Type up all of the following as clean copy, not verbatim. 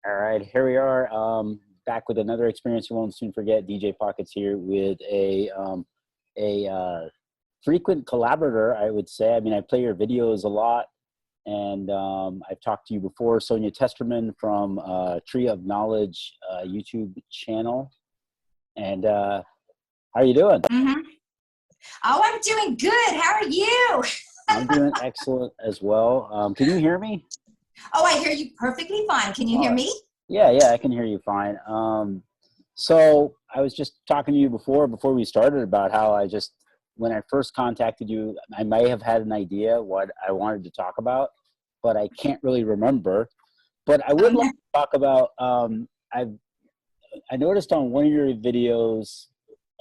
All right, here we are, back with another experience you won't soon forget. DJ Pockets here with a frequent collaborator, I would say. I mean, I play your videos a lot, and I've talked to you before, Sonia Testerman from Tree of Knowledge YouTube channel. And how are you doing? Mm-hmm. Oh, I'm doing good. How are you? I'm doing excellent as well. Can you hear me? Oh, I hear you perfectly fine. Can you hear me? Yeah, I can hear you fine. So I was just talking to you before we started about how when I first contacted you, I may have had an idea what I wanted to talk about, but I can't really remember. But I would like to talk about, I noticed on one of your videos,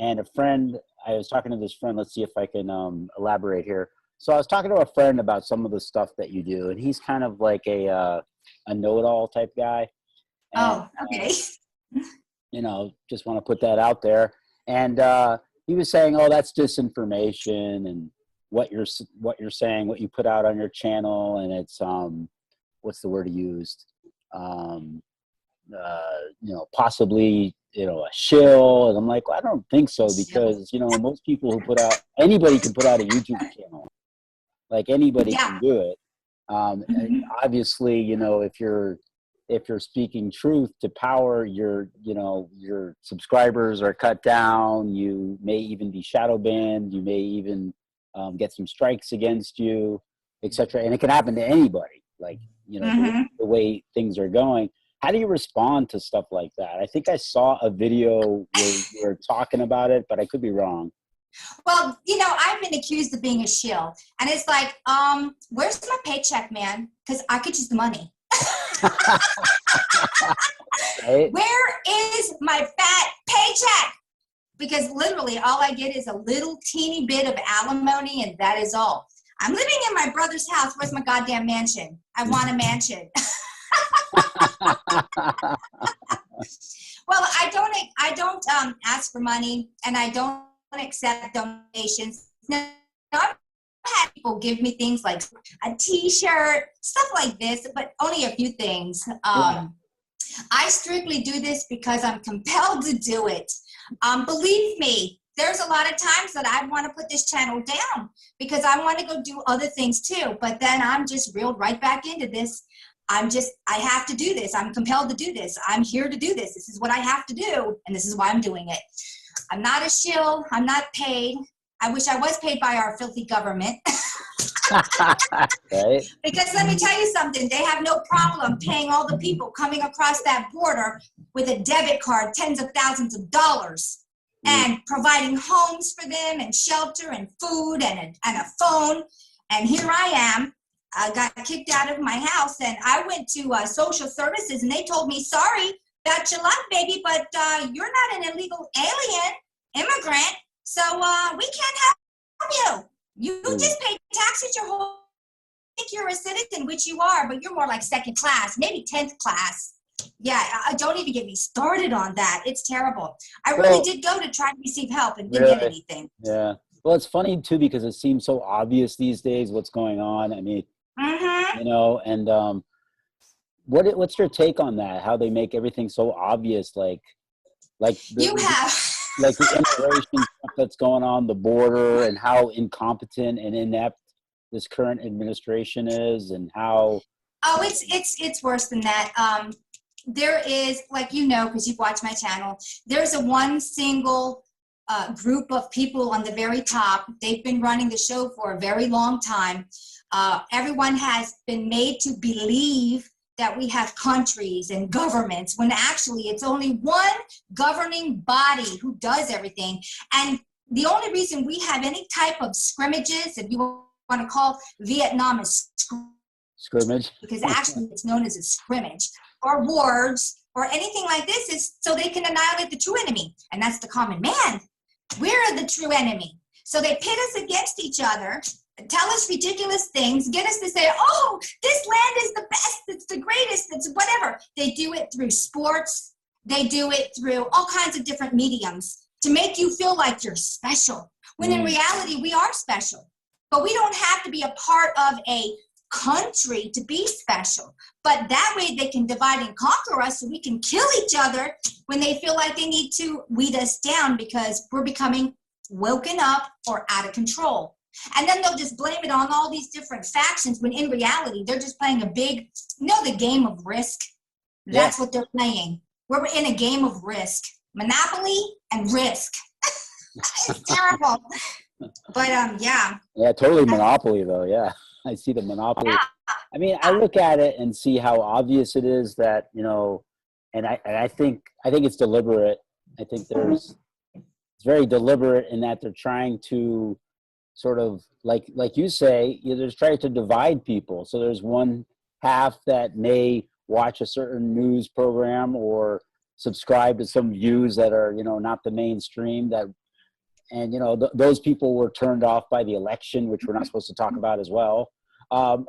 and I was talking to this friend, let's see if I can elaborate here. So I was talking to a friend about some of the stuff that you do, and he's kind of like a know-it-all type guy. And, oh, okay. Just want to put that out there. And he was saying, "Oh, that's disinformation, and what you're saying, what you put out on your channel, and it's what's the word he used? Possibly, a shill." And I'm like, well, I don't think so, because most people who anybody can put out a YouTube channel. Like anybody can do it. And obviously, if you're speaking truth to power, your subscribers are cut down. You may even be shadow banned. You may even get some strikes against you, etc. And it can happen to anybody. Like the way things are going. How do you respond to stuff like that? I think I saw a video where you were talking about it, but I could be wrong. Well, I've been accused of being a shill, and it's like, where's my paycheck, man? Because I could use the money. Right? Where is my fat paycheck? Because literally all I get is a little teeny bit of alimony, and that is all. I'm living in my brother's house. Where's my goddamn mansion? I want a mansion. Well, I don't ask for money, and I don't accept donations. Now, I've had people give me things like a t-shirt, stuff like this, but only a few things. I strictly do this because I'm compelled to do it. Believe me, there's a lot of times that I want to put this channel down because I want to go do other things too, but then I'm just reeled right back into this. I have to do this. I'm compelled to do this. I'm here to do this. This is what I have to do, and this is why I'm doing it. I'm not a shill. I'm not paid. I wish I was paid by our filthy government. Right. Because let me tell you something, they have no problem paying all the people coming across that border with a debit card, tens of thousands of dollars, and providing homes for them and shelter and food and a phone. And here I am. I got kicked out of my house, and I went to social services, and they told me, sorry about your luck, baby, but you're not an illegal immigrant, so we can't help you. You just pay taxes your whole life. Think you're a citizen, which you are, but you're more like second class, maybe 10th class. Yeah, don't even get me started on that. It's terrible. I really did go to try to receive help and didn't get anything. Yeah. Well, it's funny, too, because it seems so obvious these days what's going on. I mean, and what's your take on that? How they make everything so obvious, like the immigration stuff that's going on the border, and how incompetent and inept this current administration is, and how. Oh, it's worse than that. There is, like, because you've watched my channel, there's one single group of people on the very top. They've been running the show for a very long time. Everyone has been made to believe that we have countries and governments, when actually it's only one governing body who does everything. And the only reason we have any type of scrimmages, if you want to call Vietnam a scrimmage, because actually it's known as a scrimmage, or wars, or anything like this, is so they can annihilate the true enemy, and that's the common man. We're the true enemy. So they pit us against each other, tell us ridiculous things, get us to say, oh, this land is the best, it's the greatest, it's whatever. They do it through sports. They do it through all kinds of different mediums to make you feel like you're special, when in reality we are special. But we don't have to be a part of a country to be special. But that way they can divide and conquer us so we can kill each other when they feel like they need to weed us down because we're becoming woken up or out of control. And then they'll just blame it on all these different factions when in reality, they're just playing a big, the game of Risk. That's what they're playing. We're in a game of Risk. Monopoly and Risk. It's terrible. But yeah. Yeah, totally Monopoly though. Yeah, I see the Monopoly. Yeah. I mean, I look at it and see how obvious it is that, and I think it's deliberate. I think it's very deliberate in that they're trying to sort of like you say, they're trying to divide people. So there's one half that may watch a certain news program or subscribe to some views that are, not the mainstream and those people were turned off by the election, which we're not supposed to talk about as well. Oh,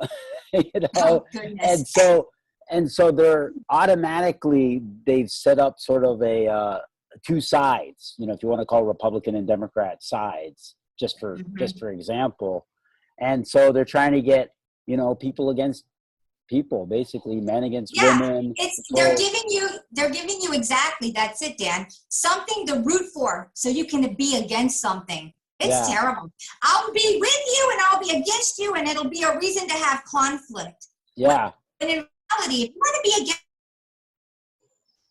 and so they're automatically, they've set up sort of a two sides, if you want to call Republican and Democrat sides, just for example. And so they're trying to get, people against people, basically men against women. They're giving you exactly, that's it, Dan, something to root for so you can be against something. It's terrible. I'll be with you and I'll be against you, and it'll be a reason to have conflict. Yeah. But in reality, if you want to be against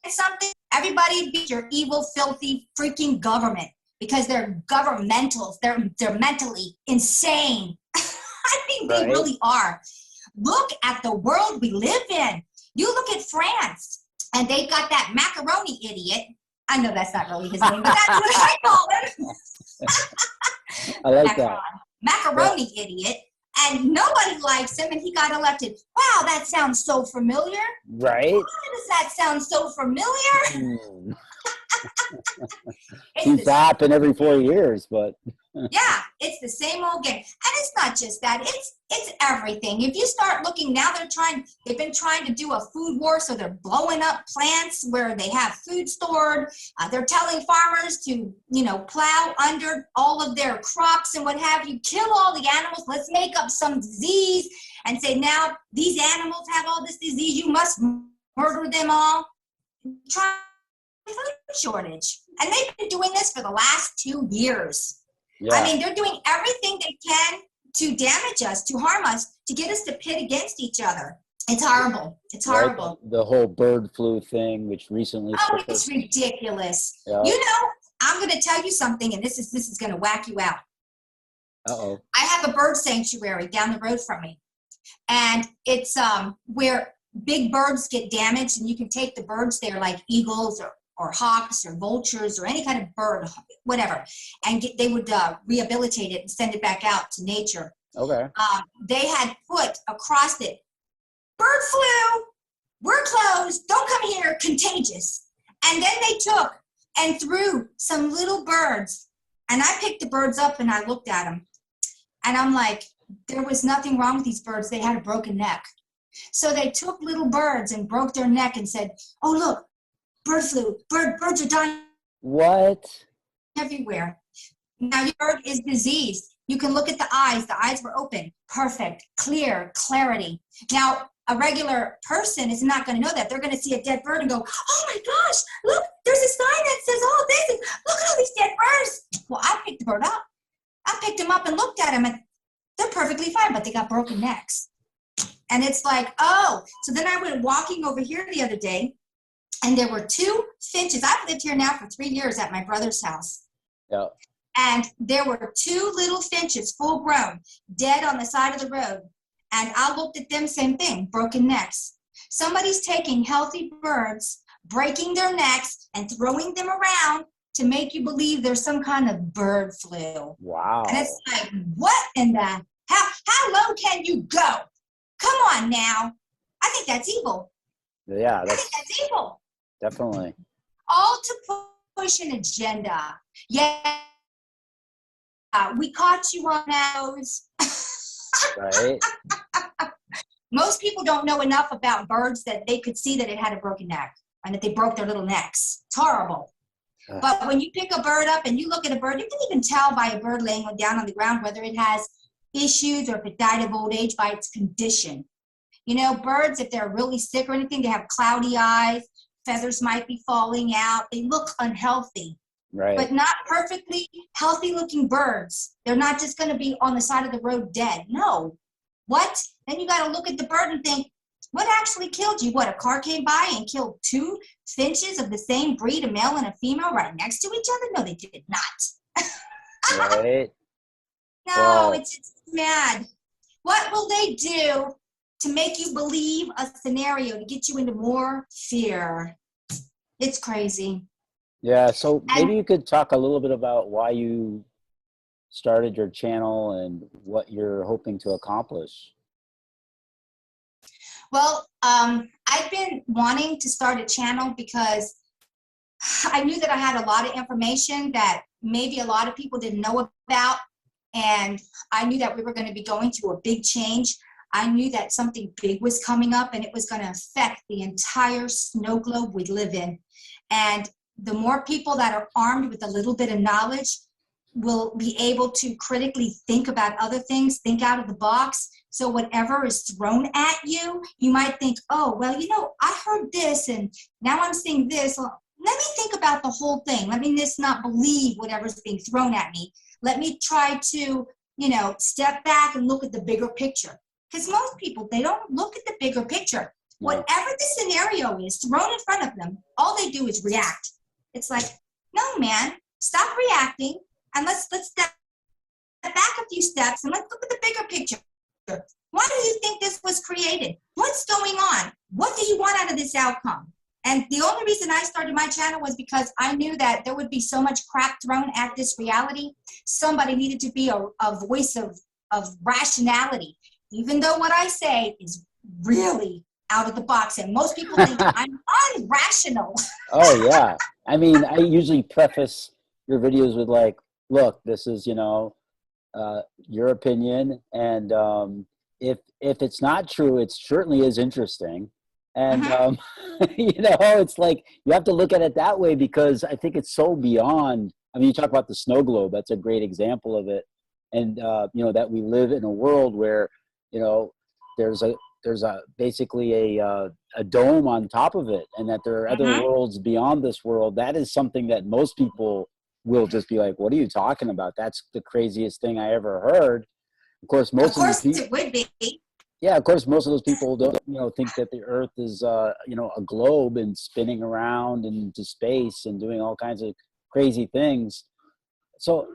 something, everybody be your evil, filthy, freaking government, because they're governmentals. They're mentally insane. I mean, they really are. Look at the world we live in. You look at France, and they got that macaroni idiot. I know that's not really his name, but that's what I call him. I like that. Macaroni idiot. And nobody likes him, and he got elected. Wow, that sounds so familiar. Right? Why does that sound so familiar? Seems to happen every 4 years, but yeah, it's the same old game. And it's not just that, it's everything. If you start looking now, they've been trying to do a food war, so they're blowing up plants where they have food stored. They're telling farmers to, plow under all of their crops and what have you, kill all the animals, let's make up some disease and say, now these animals have all this disease, you must murder them all. Try food shortage. And they've been doing this for the last 2 years. Yeah. I mean, they're doing everything they can to damage us, to harm us, to get us to pit against each other. It's horrible. It's horrible. Right. The whole bird flu thing, which recently... Oh, it's ridiculous. Yeah. I'm going to tell you something, and this is going to whack you out. Uh-oh. I have a bird sanctuary down the road from me. And it's where big birds get damaged, and you can take the birds there, like eagles or hawks or vultures or any kind of bird, whatever, and they would rehabilitate it and send it back out to nature. Okay. They had put across it, bird flu, we're closed, don't come here, contagious. And then they took and threw some little birds, and I picked the birds up and I looked at them, and I'm like, there was nothing wrong with these birds, they had a broken neck. So they took little birds and broke their neck and said, oh, look, bird flu, birds are dying. What? Everywhere. Now your bird is diseased. You can look at the eyes were open, perfect, clear, clarity. Now, a regular person is not going to know that. They're going to see a dead bird and go, oh my gosh, look, there's a sign that says all this, and look at all these dead birds. Well, I picked the bird up. I picked them up and looked at them, and they're perfectly fine, but they got broken necks. And it's like, oh. So then I went walking over here the other day, and there were 2 finches. I've lived here now for 3 years at my brother's house. Yeah. And there were 2 little finches, full grown, dead on the side of the road. And I looked at them, same thing, broken necks. Somebody's taking healthy birds, breaking their necks, and throwing them around to make you believe there's some kind of bird flu. Wow. And it's like, what in the, how low can you go? Come on now. I think that's evil. Yeah. I think that's evil. Definitely. All to push an agenda. Yeah. We caught you on those. Right. Most people don't know enough about birds that they could see that it had a broken neck and that they broke their little necks. It's horrible. But when you pick a bird up and you look at a bird, you can even tell by a bird laying down on the ground whether it has, issues or if it died of old age by its condition. You know, birds, if they're really sick or anything, they have cloudy eyes, feathers might be falling out, they look unhealthy. Right. But not perfectly healthy looking birds. They're not just going to be on the side of the road dead. No. What? Then you got to look at the bird and think, what actually killed you? What, a car came by and killed two finches of the same breed, a male and a female, right next to each other? No, they did not. Right. No, Wow. it's mad. What will they do to make you believe a scenario to get you into more fear? It's crazy. Yeah, so maybe And you could talk a little bit about why you started your channel and what you're hoping to accomplish. well, I've been wanting to start a channel because I knew that I had a lot of information that maybe a lot of people didn't know about. And I knew that we were going to be going through a big change. I knew that something big was coming up and it was going to affect the entire snow globe we live in. And the more people that are armed with a little bit of knowledge will be able to critically think about other things, think out of the box. So whatever is thrown at you, you might think, oh, well, you know, I heard this and now I'm seeing this. Well, let me think about the whole thing. Let me just not believe whatever's being thrown at me. Let me try to, you know, step back and look at the bigger picture. Because most people, they don't look at the bigger picture. No. Whatever the scenario is thrown in front of them, all they do is react. It's like, no, man, stop reacting and let's step back a few steps and let's look at the bigger picture. Why do you think this was created? What's going on? What do you want out of this outcome? And the only reason I started my channel was because I knew that there would be so much crap thrown at this reality. Somebody needed to be a voice of rationality, even though what I say is really out of the box. And most people think I'm irrational. Oh, yeah. I mean, I usually preface your videos with like, look, this is, you know, your opinion. And if it's not true, it certainly is interesting. And, you know, it's like, you have to look at it that way because I think it's so beyond, I mean, you talk about the snow globe, that's a great example of it. And, you know, that we live in a world where, you know, there's basically a dome on top of it and that there are other worlds beyond this world. That is something that most people will just be like, what are you talking about? That's the craziest thing I ever heard. Of course, most of these people, it would be. yeah, of course, most of those people don't, you know, think that the Earth is, you know, a globe and spinning around into space and doing all kinds of crazy things. So,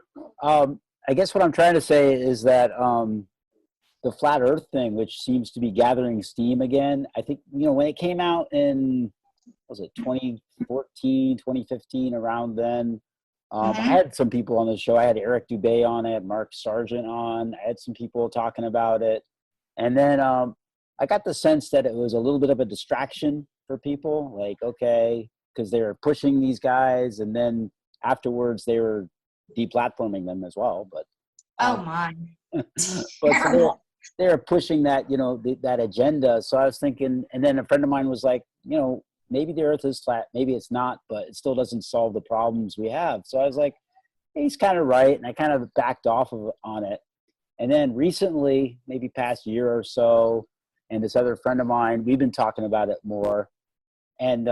I guess what I'm trying to say is that the flat Earth thing, which seems to be gathering steam again, I think, you know, when it came out in, what was it 2014, 2015, around then. I had some people on the show. I had Eric Dubé on, I had Mark Sargent on. I had some people talking about it. And then I got the sense that it was a little bit of a distraction for people. Like, okay, because they were pushing these guys. And then afterwards they were deplatforming them as well. But Oh, my. but so they're pushing that, you know, that agenda. So I was thinking, and then a friend of mine was like, you know, maybe the Earth is flat, maybe it's not, but it still doesn't solve the problems we have. So I was like, hey, he's kind of right. And I kind of backed off on it. And then recently, maybe past year or so, and this other friend of mine, we've been talking about it more. And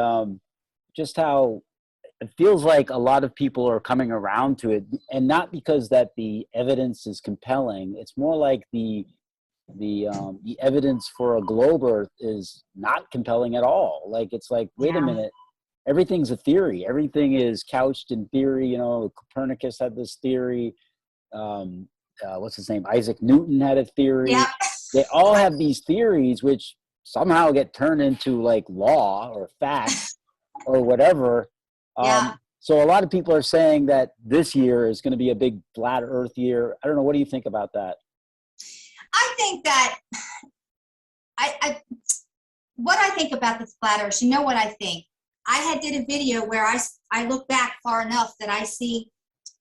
just how it feels like a lot of people are coming around to it. And not because that the evidence is compelling. It's more like the evidence for a globe Earth is not compelling at all. Like, it's like, wait a minute, everything's a theory. Everything is couched in theory. You know, Copernicus had this theory. What's his name? Isaac Newton had a theory. Yeah. They all have these theories, which somehow get turned into like law or fact or whatever. So a lot of people are saying that this year is going to be a big flat Earth year. I don't know. What do you think about that? I think that what I think about the flat Earth, you know what I think? I had did a video where I look back far enough that I see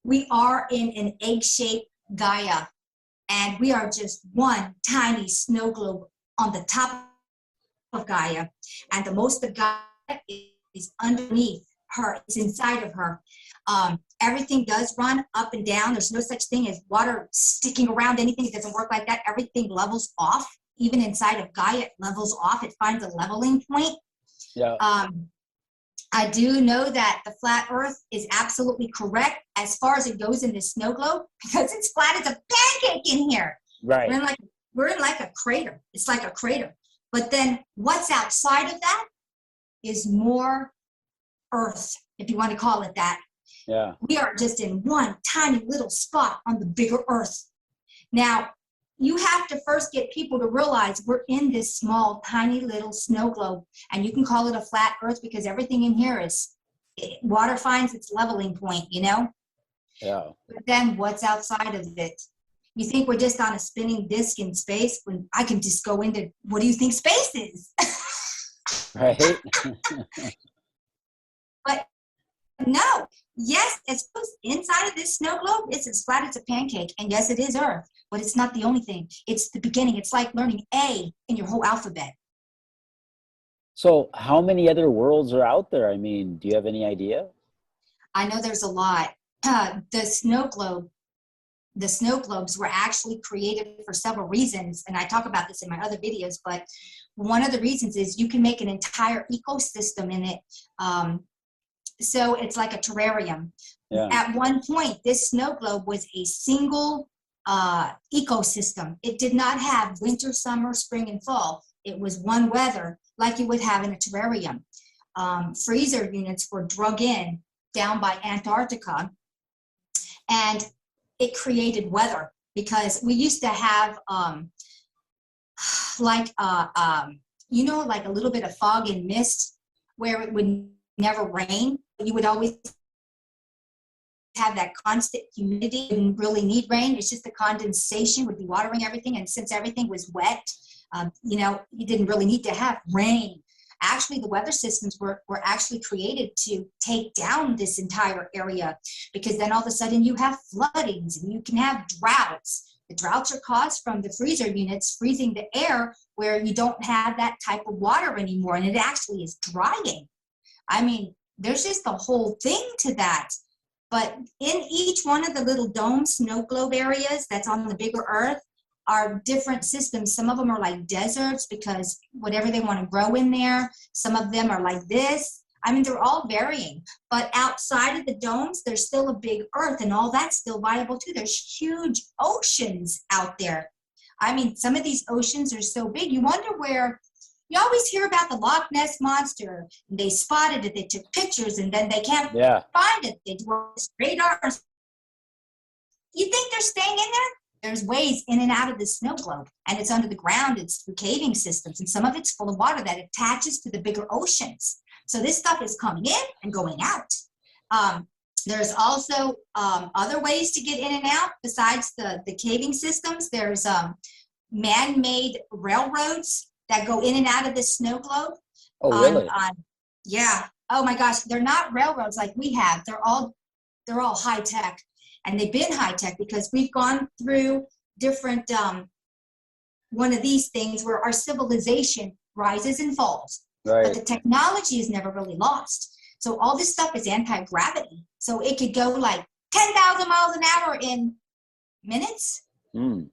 we are in an egg-shaped Gaia, and we are just one tiny snow globe on the top of Gaia, and the most of Gaia is underneath her. It's inside of her. Everything does run up and down. There's no such thing as water sticking around anything. It doesn't work like that. Everything levels off. Even inside of Gaia, it levels off. It finds a leveling point. Yeah. I do know that the flat Earth is absolutely correct as far as it goes in the snow globe, because it's flat as a pancake in here. Right. We're in like a crater. It's like a crater. But then what's outside of that is more Earth, if you want to call it that. Yeah. We are just in one tiny little spot on the bigger Earth. Now, you have to first get people to realize we're in this small, tiny little snow globe, and you can call it a flat Earth because everything in here is, water finds its leveling point, you know? Yeah. But then what's outside of it? You think we're just on a spinning disc in space when I can just go into, what do you think space is? Right. But no, yes, it's inside of this snow globe, it's as flat as a pancake. And yes, it is Earth, but it's not the only thing. It's the beginning. It's like learning A in your whole alphabet. So how many other worlds are out there? I mean, do you have any idea? I know there's a lot. The snow globes were actually created for several reasons, and I talk about this in my other videos, but one of the reasons is you can make an entire ecosystem in it. So it's like a terrarium. Yeah. At one point, this snow globe was a single ecosystem. It did not have winter, summer, spring, and fall. It was one weather like you would have in a terrarium. Freezer units were drug in down by Antarctica, and it created weather because we used to have like a little bit of fog and mist where it would never rain. You would always have that constant humidity. You didn't really need rain. It's just the condensation would be watering everything. And since everything was wet, you didn't really need to have rain. Actually, the weather systems were actually created to take down this entire area, because then all of a sudden you have floodings and you can have droughts. The droughts are caused from the freezer units freezing the air where you don't have that type of water anymore, and it actually is drying. I mean, there's just a whole thing to that. But in each one of the little dome snow globe areas that's on the bigger Earth are different systems. Some of them are like deserts because whatever they want to grow in there. Some of them are like this. I mean, they're all varying. But outside of the domes, there's still a big Earth, and all that's still viable too. There's huge oceans out there. I mean, some of these oceans are so big, you wonder where. You always hear about the Loch Ness Monster. They spotted it, they took pictures, and then they can't find it. They do radar. You think they're staying in there? There's ways in and out of the snow globe, and it's under the ground. It's through caving systems, and some of it's full of water that attaches to the bigger oceans. So this stuff is coming in and going out. There's also other ways to get in and out besides the caving systems. There's man-made railroads that go in and out of the snow globe. Oh, really? Yeah. Oh my gosh, they're not railroads like we have. They're all high tech, and they've been high tech because we've gone through different one of these things where our civilization rises and falls, Right. but the technology is never really lost. So all this stuff is anti-gravity. So it could go like 10,000 miles an hour in minutes. Mm.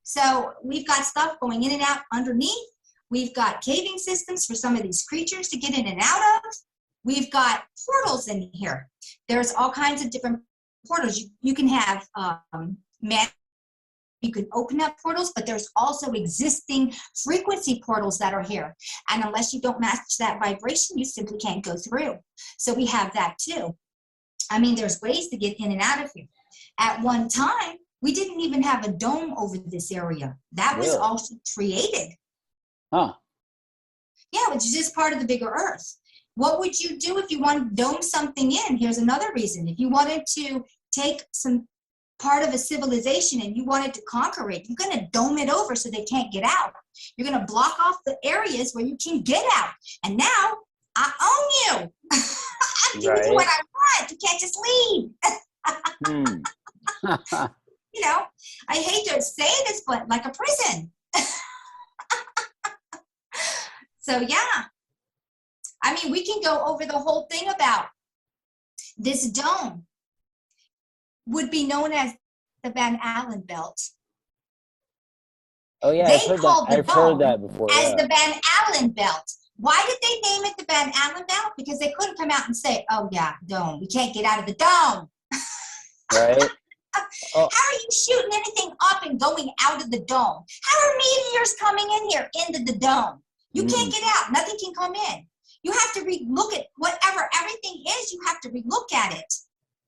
So we've got stuff going in and out underneath. We've got caving systems for some of these creatures to get in and out of. We've got portals in here. There's all kinds of different portals. You can have you can open up portals, but there's also existing frequency portals that are here. And unless you don't match that vibration, you simply can't go through. So we have that too. I mean, there's ways to get in and out of here. At one time, we didn't even have a dome over this area. That was also created. Huh. Yeah, which is just part of the bigger Earth. What would you do if you wanted to dome something in? Here's another reason. If you wanted to take some part of a civilization and you wanted to conquer it, you're going to dome it over so they can't get out. You're going to block off the areas where you can get out. And now I own you. I'm giving you what I want. You can't just leave. I hate to say this, but like a prison. So yeah, I mean, we can go over the whole thing about This dome would be known as the Van Allen belt. Oh yeah, They I've heard that. called the I've heard dome that before. as Yeah. the Van Allen belt. Why did they name it the Van Allen belt? Because they couldn't come out and say, "Oh yeah, dome. We can't get out of the dome." Right. Oh, How are you shooting anything up and going out of the dome? How are meteors coming in here into the dome? You can't get out. Nothing can come in. You have to look at whatever everything is. You have to relook at it.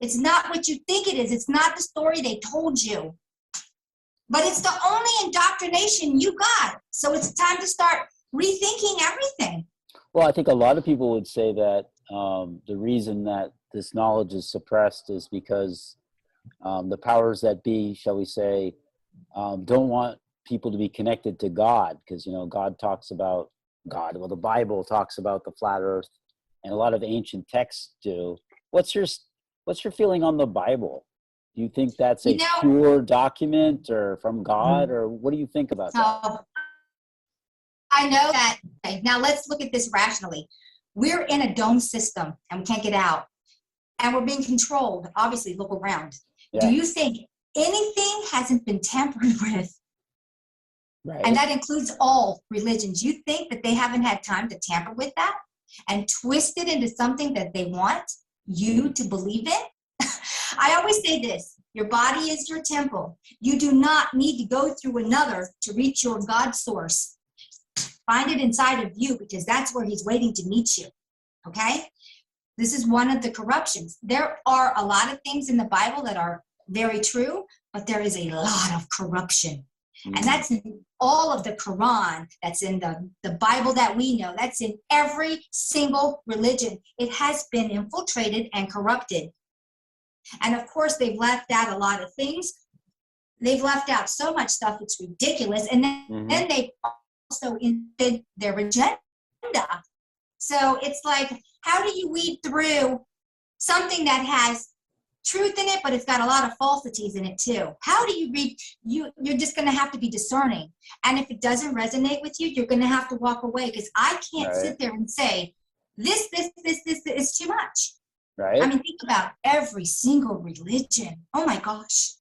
It's not what you think it is. It's not the story they told you. But it's the only indoctrination you got. So it's time to start rethinking everything. well, I think a lot of people would say that the reason that this knowledge is suppressed is because the powers that be, shall we say, don't want people to be connected to God, because God talks about God. Well, the Bible talks about the flat Earth, and a lot of ancient texts do. What's your feeling on the Bible? Do you think that's a pure document or from God, or what do you think about that? I know that. Okay, now let's look at this rationally. We're in a dome system and we can't get out. And we're being controlled. Obviously, look around. Yeah. Do you think anything hasn't been tampered with? Right. And that includes all religions. You think that they haven't had time to tamper with that and twist it into something that they want you to believe in? I always say this: your body is your temple. You do not need to go through another to reach your God source. Find it inside of you, because that's where he's waiting to meet you. Okay? This is one of the corruptions. There are a lot of things in the Bible that are very true, but there is a lot of corruption. And that's in all of the Quran, that's in the Bible that we know, that's in every single religion. It has been infiltrated and corrupted. And of course, they've left out a lot of things. They've left out so much stuff, it's ridiculous. And then they've also invented their agenda. So it's like, how do you weed through something that has truth in it, but it's got a lot of falsities in it too? How do you read? You're just going to have to be discerning. And if it doesn't resonate with you, you're going to have to walk away, because I can't sit there and say, this is too much. Right. I mean, think about every single religion. Oh my gosh.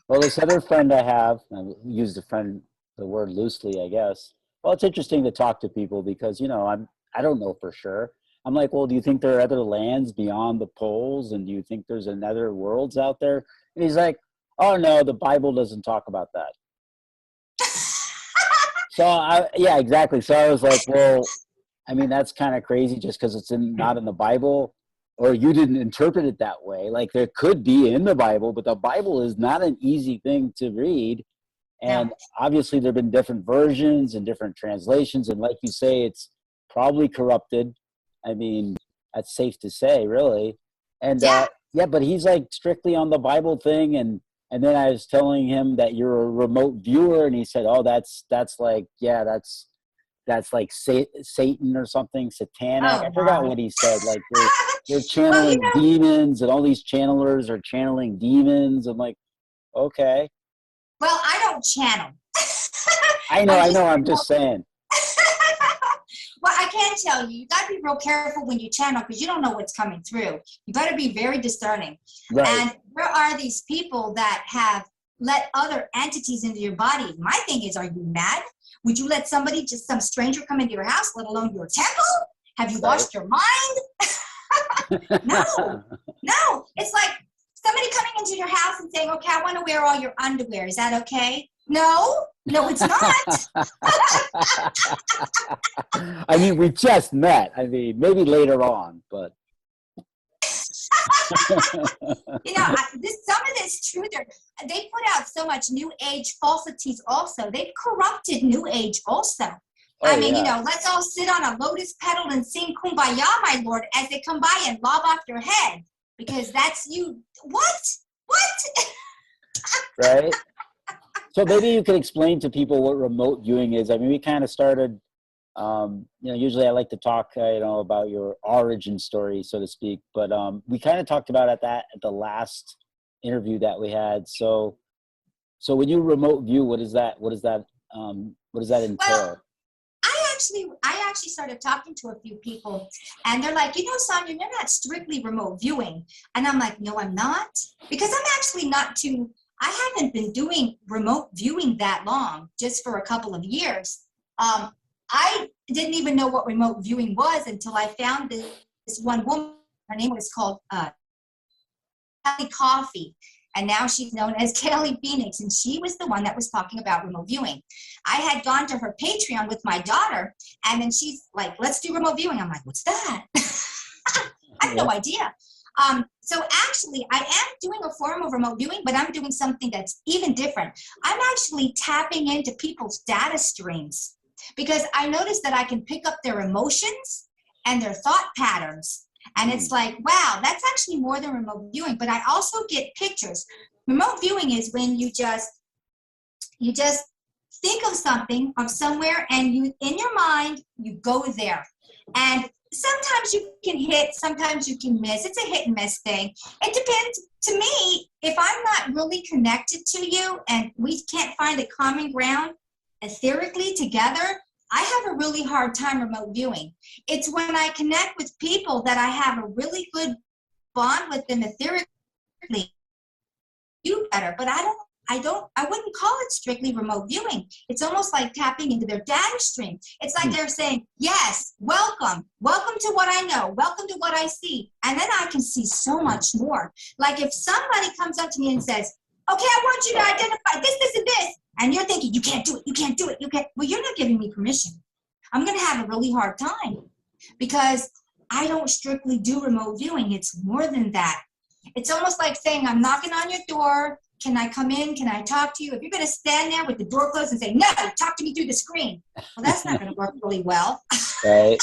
Well, this other friend I have, I use the word loosely, I guess. Well, it's interesting to talk to people because, I don't know for sure. I'm like, well, do you think there are other lands beyond the poles? And do you think there's another worlds out there? And he's like, oh no, the Bible doesn't talk about that. Yeah, exactly. So I was like, well, I mean, that's kind of crazy just because it's not in the Bible, or you didn't interpret it that way. Like, there could be in the Bible, but the Bible is not an easy thing to read. And obviously there have been different versions and different translations. And like you say, it's probably corrupted. I mean, that's safe to say, really. And but he's like strictly on the Bible thing. And then I was telling him that you're a remote viewer, and he said, oh, that's like, that's like Satan or something, satanic. I forgot what he said. Like they're channeling demons, and all these channelers are channeling demons. I'm like, okay. Well, I don't channel. I know. I'm just saying. Well, I can tell you, you got to be real careful when you channel, because you don't know what's coming through. You got to be very discerning. Right. And there are these people that have let other entities into your body. My thing is, are you mad? Would you let somebody, just some stranger, come into your house, let alone your temple? Have you lost your mind? No. It's like somebody coming into your house and saying, okay, I want to wear all your underwear. Is that okay? No, it's not. I mean, we just met. I mean, maybe later on, but. Some of this truth, they put out so much New Age falsities also. They've corrupted New Age also. I mean, let's all sit on a lotus petal and sing Kumbaya, my Lord, as they come by and lob off your head. Because that's you. What? Right? So maybe you could explain to people what remote viewing is. I mean, we kind of started, usually I like to talk, about your origin story, so to speak. But we kind of talked about at the last interview that we had. So when you remote view, what does that entail? Well, I actually started talking to a few people, and they're like, Sonia, you're not strictly remote viewing. And I'm like, no, I'm not, because I'm actually I haven't been doing remote viewing that long, just for a couple of years. I didn't even know what remote viewing was until I found this one woman. Her name was called Kelly Coffee. And now she's known as Kelly Phoenix, and she was the one that was talking about remote viewing. I had gone to her Patreon with my daughter, and then she's like, let's do remote viewing. I'm like, what's that? I have no idea. So actually, I am doing a form of remote viewing, but I'm doing something that's even different. I'm actually tapping into people's data streams, because I noticed that I can pick up their emotions and their thought patterns. And it's like, wow, that's actually more than remote viewing. But I also get pictures. Remote viewing is when you just think of something, of somewhere, and you, in your mind, you go there. And sometimes you can hit, sometimes you can miss. It's a hit and miss thing. It depends. To me, if I'm not really connected to you and we can't find a common ground etherically together, I have a really hard time remote viewing. It's when I connect with people that I have a really good bond with them etherically, do better. But I wouldn't call it strictly remote viewing. It's almost like tapping into their data stream. It's like they're saying, yes, welcome to what I know, welcome to what I see. And then I can see so much more. Like if somebody comes up to me and says, okay, I want you to identify this, and this. And you're thinking, you can't do it. Well, you're not giving me permission. I'm going to have a really hard time, because I don't strictly do remote viewing. It's more than that. It's almost like saying, I'm knocking on your door. Can I come in? Can I talk to you? If you're going to stand there with the door closed and say, no, talk to me through the screen. Well, that's not going to work really well. Right.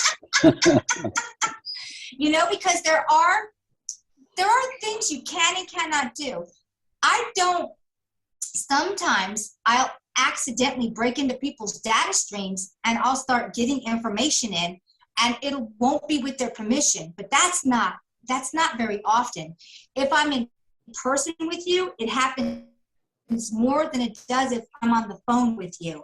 Because there are things you can and cannot do. Sometimes I'll accidentally break into people's data streams and I'll start getting information in, and it won't be with their permission. But that's not very often. If I'm in person with you, it happens more than it does if I'm on the phone with you.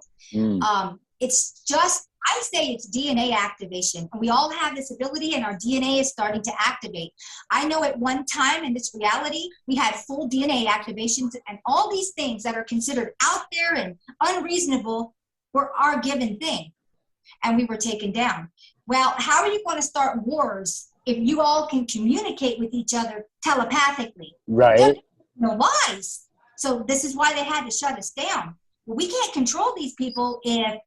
It's just, I say it's DNA activation. And we all have this ability, and our DNA is starting to activate. I know at one time in this reality, we had full DNA activations, and all these things that are considered out there and unreasonable were our given thing. And we were taken down. Well, how are you going to start wars if you all can communicate with each other telepathically? Right. No lies. So this is why they had to shut us down. Well, we can't control these people if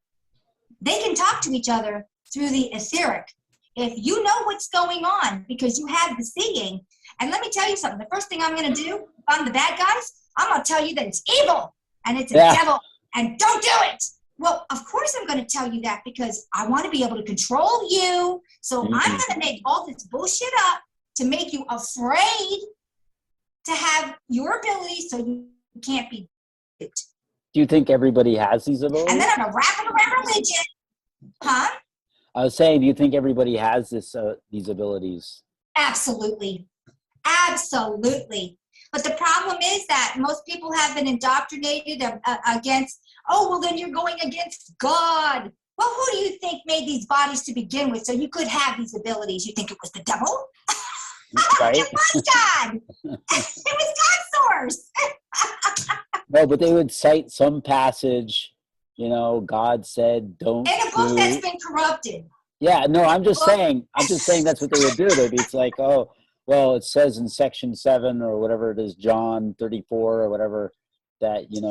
they can talk to each other through the etheric. If you know what's going on because you have the seeing, and let me tell you something, the first thing I'm going to do, if I'm the bad guys, I'm going to tell you that it's evil and it's a devil and don't do it. Well, of course I'm going to tell you that, because I want to be able to control you. So I'm going to make all this bullshit up to make you afraid to have your abilities, so you can't be duped. Do you think everybody has these abilities? And then I'm going to wrap it around religion. Huh? I was saying, do you think everybody has these abilities? Absolutely. Absolutely. But the problem is that most people have been indoctrinated against, oh, well, then you're going against God. Well, who do you think made these bodies to begin with so you could have these abilities? You think it was the devil? Right? It was God. It was God's source. No, but they would cite some passage, God said, don't in a book that's been corrupted. Yeah, no, I'm just saying that's what they would do. It's like, oh, well, it says in section 7 or whatever it is, John 34 or whatever, that, you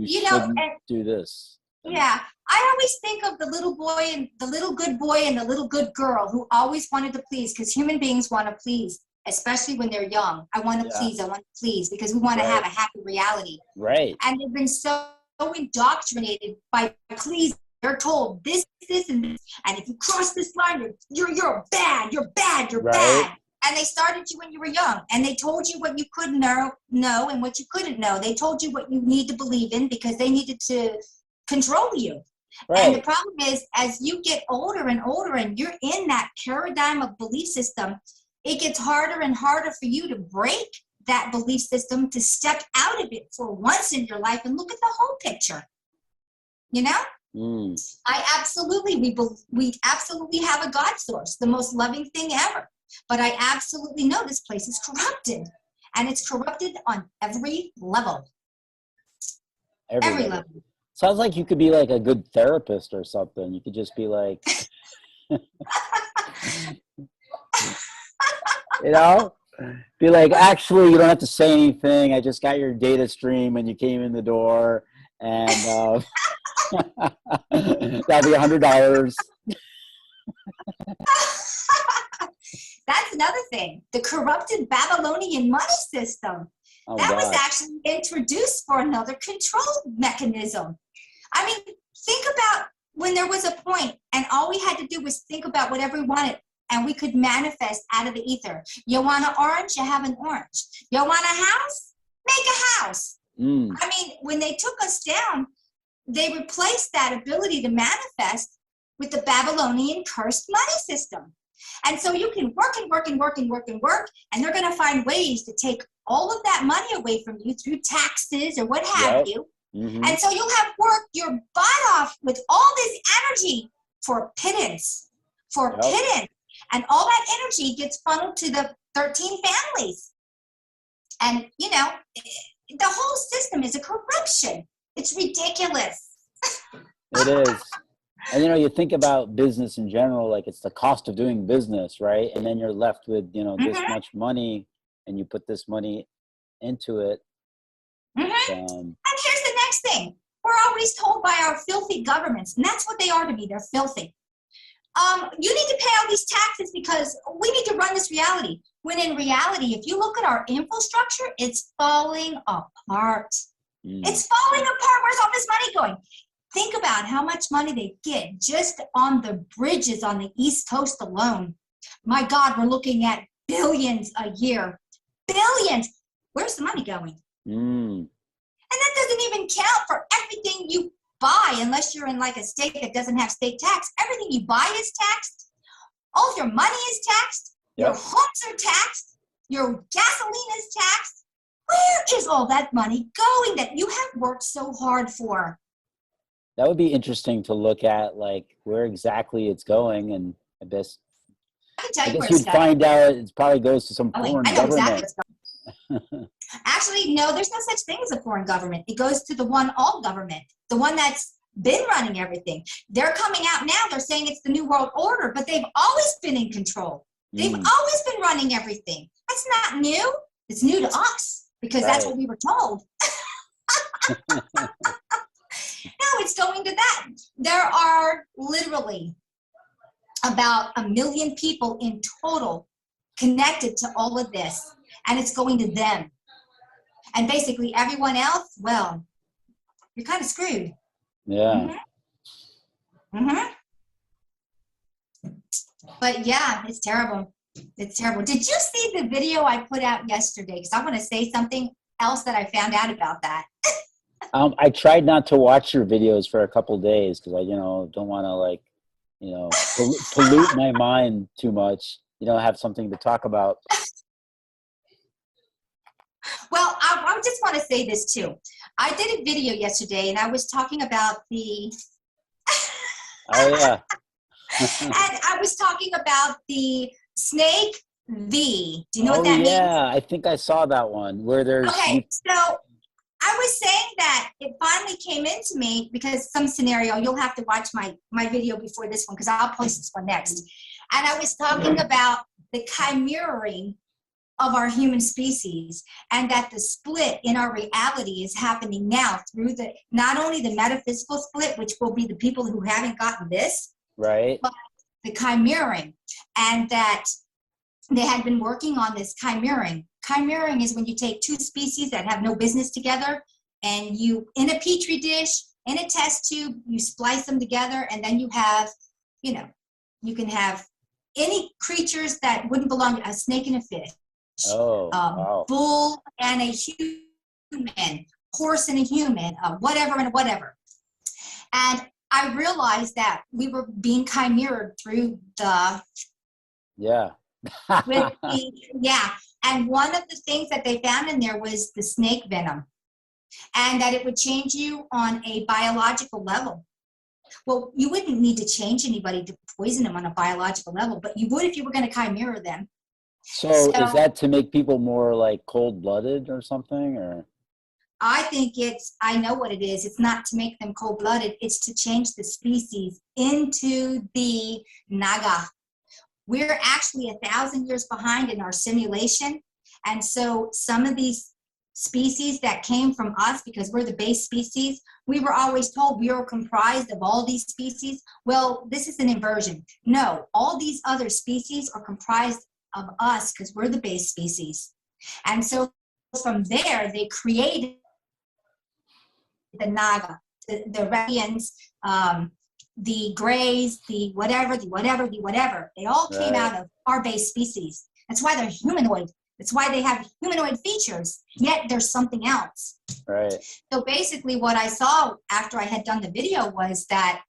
shouldn't do this. Yeah, I always think of the little boy and the little good boy and the little good girl who always wanted to please, because human beings want to please, especially when they're young. I want to please, because we want to have a happy reality. Right. And they've been so indoctrinated by please. They're told this, and this, and if you cross this line, you're bad, you're bad. And they started you when you were young, and they told you what you could know and what you couldn't know. They told you what you need to believe in because they needed to control you. Right. And the problem is, as you get older and older and you're in that paradigm of belief system, it gets harder and harder for you to break that belief system, to step out of it for once in your life and look at the whole picture. We absolutely have a God source, the most loving thing ever. But I absolutely know this place is corrupted, and it's corrupted on every level. Every level. Sounds like you could be like a good therapist or something. You could just be like, you know, be like, actually, you don't have to say anything. I just got your data stream when you came in the door, and that'll be $100. That's another thing. The corrupted Babylonian money system. Oh, that God. was actually introduced for another control mechanism. I mean, think about when there was a point and all we had to do was think about whatever we wanted and we could manifest out of the ether. You want an orange? You have an orange. You want a house? Make a house. I mean, when they took us down, they replaced that ability to manifest with the Babylonian cursed money system. And so you can work and work and work and work and work, and they're going to find ways to take all of that money away from you through taxes or what have you. And so you'll have worked your butt off with all this energy for pittance, and all that energy gets funneled to the 13 families. And, you know, the whole system is a corruption. It's ridiculous. It is. And, you know, you think about business in general, like it's the cost of doing business, right? And then you're left with, you know, this much money, and you put this money into it. And here's the next thing. We're always told by our filthy governments, and that's what they are to me. They're filthy. You need to pay all these taxes because we need to run this reality. When in reality, if you look at our infrastructure, it's falling apart. It's falling apart. Where's all this money going? Think about how much money they get just on the bridges on the East Coast alone. My God, we're looking at billions a year. Billions. Where's the money going? And that doesn't even count for everything you buy, unless you're in like a state that doesn't have state tax. Everything you buy is taxed. All of your money is taxed. Your homes are taxed. Your gasoline is taxed. Where is all that money going that you have worked so hard for? That would be interesting to look at, like where exactly it's going, and I guess you'd find out it probably goes to some foreign government. Actually, no, there's no such thing as a foreign government. It goes to the one all government, the one that's been running everything. They're coming out now. They're saying it's the New World Order, but they've always been in control. They've always been running everything. That's not new. It's new to us because that's what we were told. No, it's going to that. There are literally about 1 million people in total connected to all of this, and it's going to them. And basically everyone else, well, you're kind of screwed. Yeah. But yeah, it's terrible. It's terrible. Did you see the video I put out yesterday? Because I want to say something else that I found out about that. I tried not to watch your videos for a couple of days because I, you know, don't want to like, you know, pollute my mind too much. You know, have something to talk about. Well, I just want to say this too. I did a video yesterday and I was talking about the Oh yeah. and I was talking about the snake V. Do you know what that means? Yeah, I think I saw that one where there's so I was saying that it finally came into me because some scenario, you'll have to watch my video before this one because I'll post this one next. And I was talking about the chimeraing of our human species, and that the split in our reality is happening now through the not only the metaphysical split, which will be the people who haven't gotten this, right, but the chimeraing, and that they had been working on this chimeraing. Chimeraing is when you take two species that have no business together, and you, in a petri dish, in a test tube, you splice them together, and then you have, you know, you can have any creatures that wouldn't belong to a snake and a fish. Wow. Bull and a human, horse and a human, whatever and whatever. And I realized that we were being chimered through the and one of the things that they found in there was the snake venom, and that it would change you on a biological level. Well, you wouldn't need to change anybody to poison them on a biological level, but you would if you were going to chimera them. So is that to make people more like cold-blooded or something, or? I think I know what it is. It's not to make them cold-blooded. It's to change the species into the Naga. We're actually 1,000 years behind in our simulation. And so some of these species that came from us, because we're the base species, we were always told we are comprised of all these species. Well, this is an inversion. No, all these other species are comprised of us because we're the base species. And so from there, they created the Naga, the Radians, the Greys, the whatever. They all came out of our base species. That's why they're humanoid. That's why they have humanoid features, yet there's something else. Right. So basically what I saw after I had done the video was that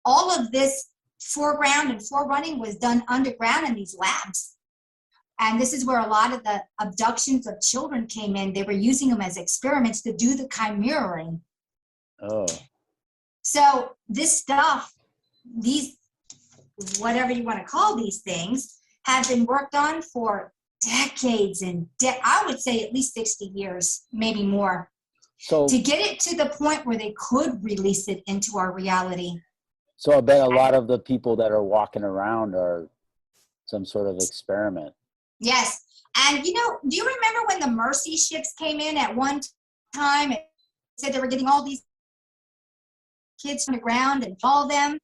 all of this foreground and forerunning was done underground in these labs. And this is where a lot of the abductions of children came in. They were using them as experiments to do the chimeraing. Oh. So this stuff, these, whatever you want to call these things, have been worked on for decades and I would say at least 60 years, maybe more, So to get it to the point where they could release it into our reality. So I bet a lot of the people that are walking around are some sort of experiment. Yes. And do you remember when the Mercy ships came in at one time and said they were getting all these kids from the ground and all them?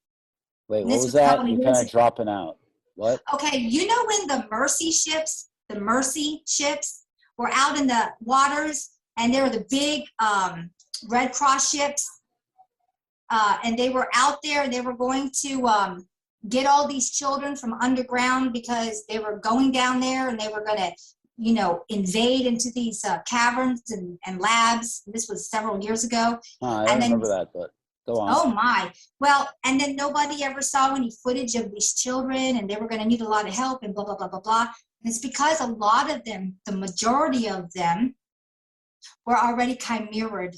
Wait, And what was that? You're kind of dropping out. What? Okay, when the Mercy ships were out in the waters, and they were the big Red Cross ships, and they were out there, and they were going to get all these children from underground because they were going down there, and they were going to, invade into these caverns and labs. This was several years ago. I don't remember that, but go on. Oh my. Well, and then nobody ever saw any footage of these children, and they were going to need a lot of help and blah, blah, blah, blah, blah. And it's because a lot of them, the majority of them, were already chimeraed.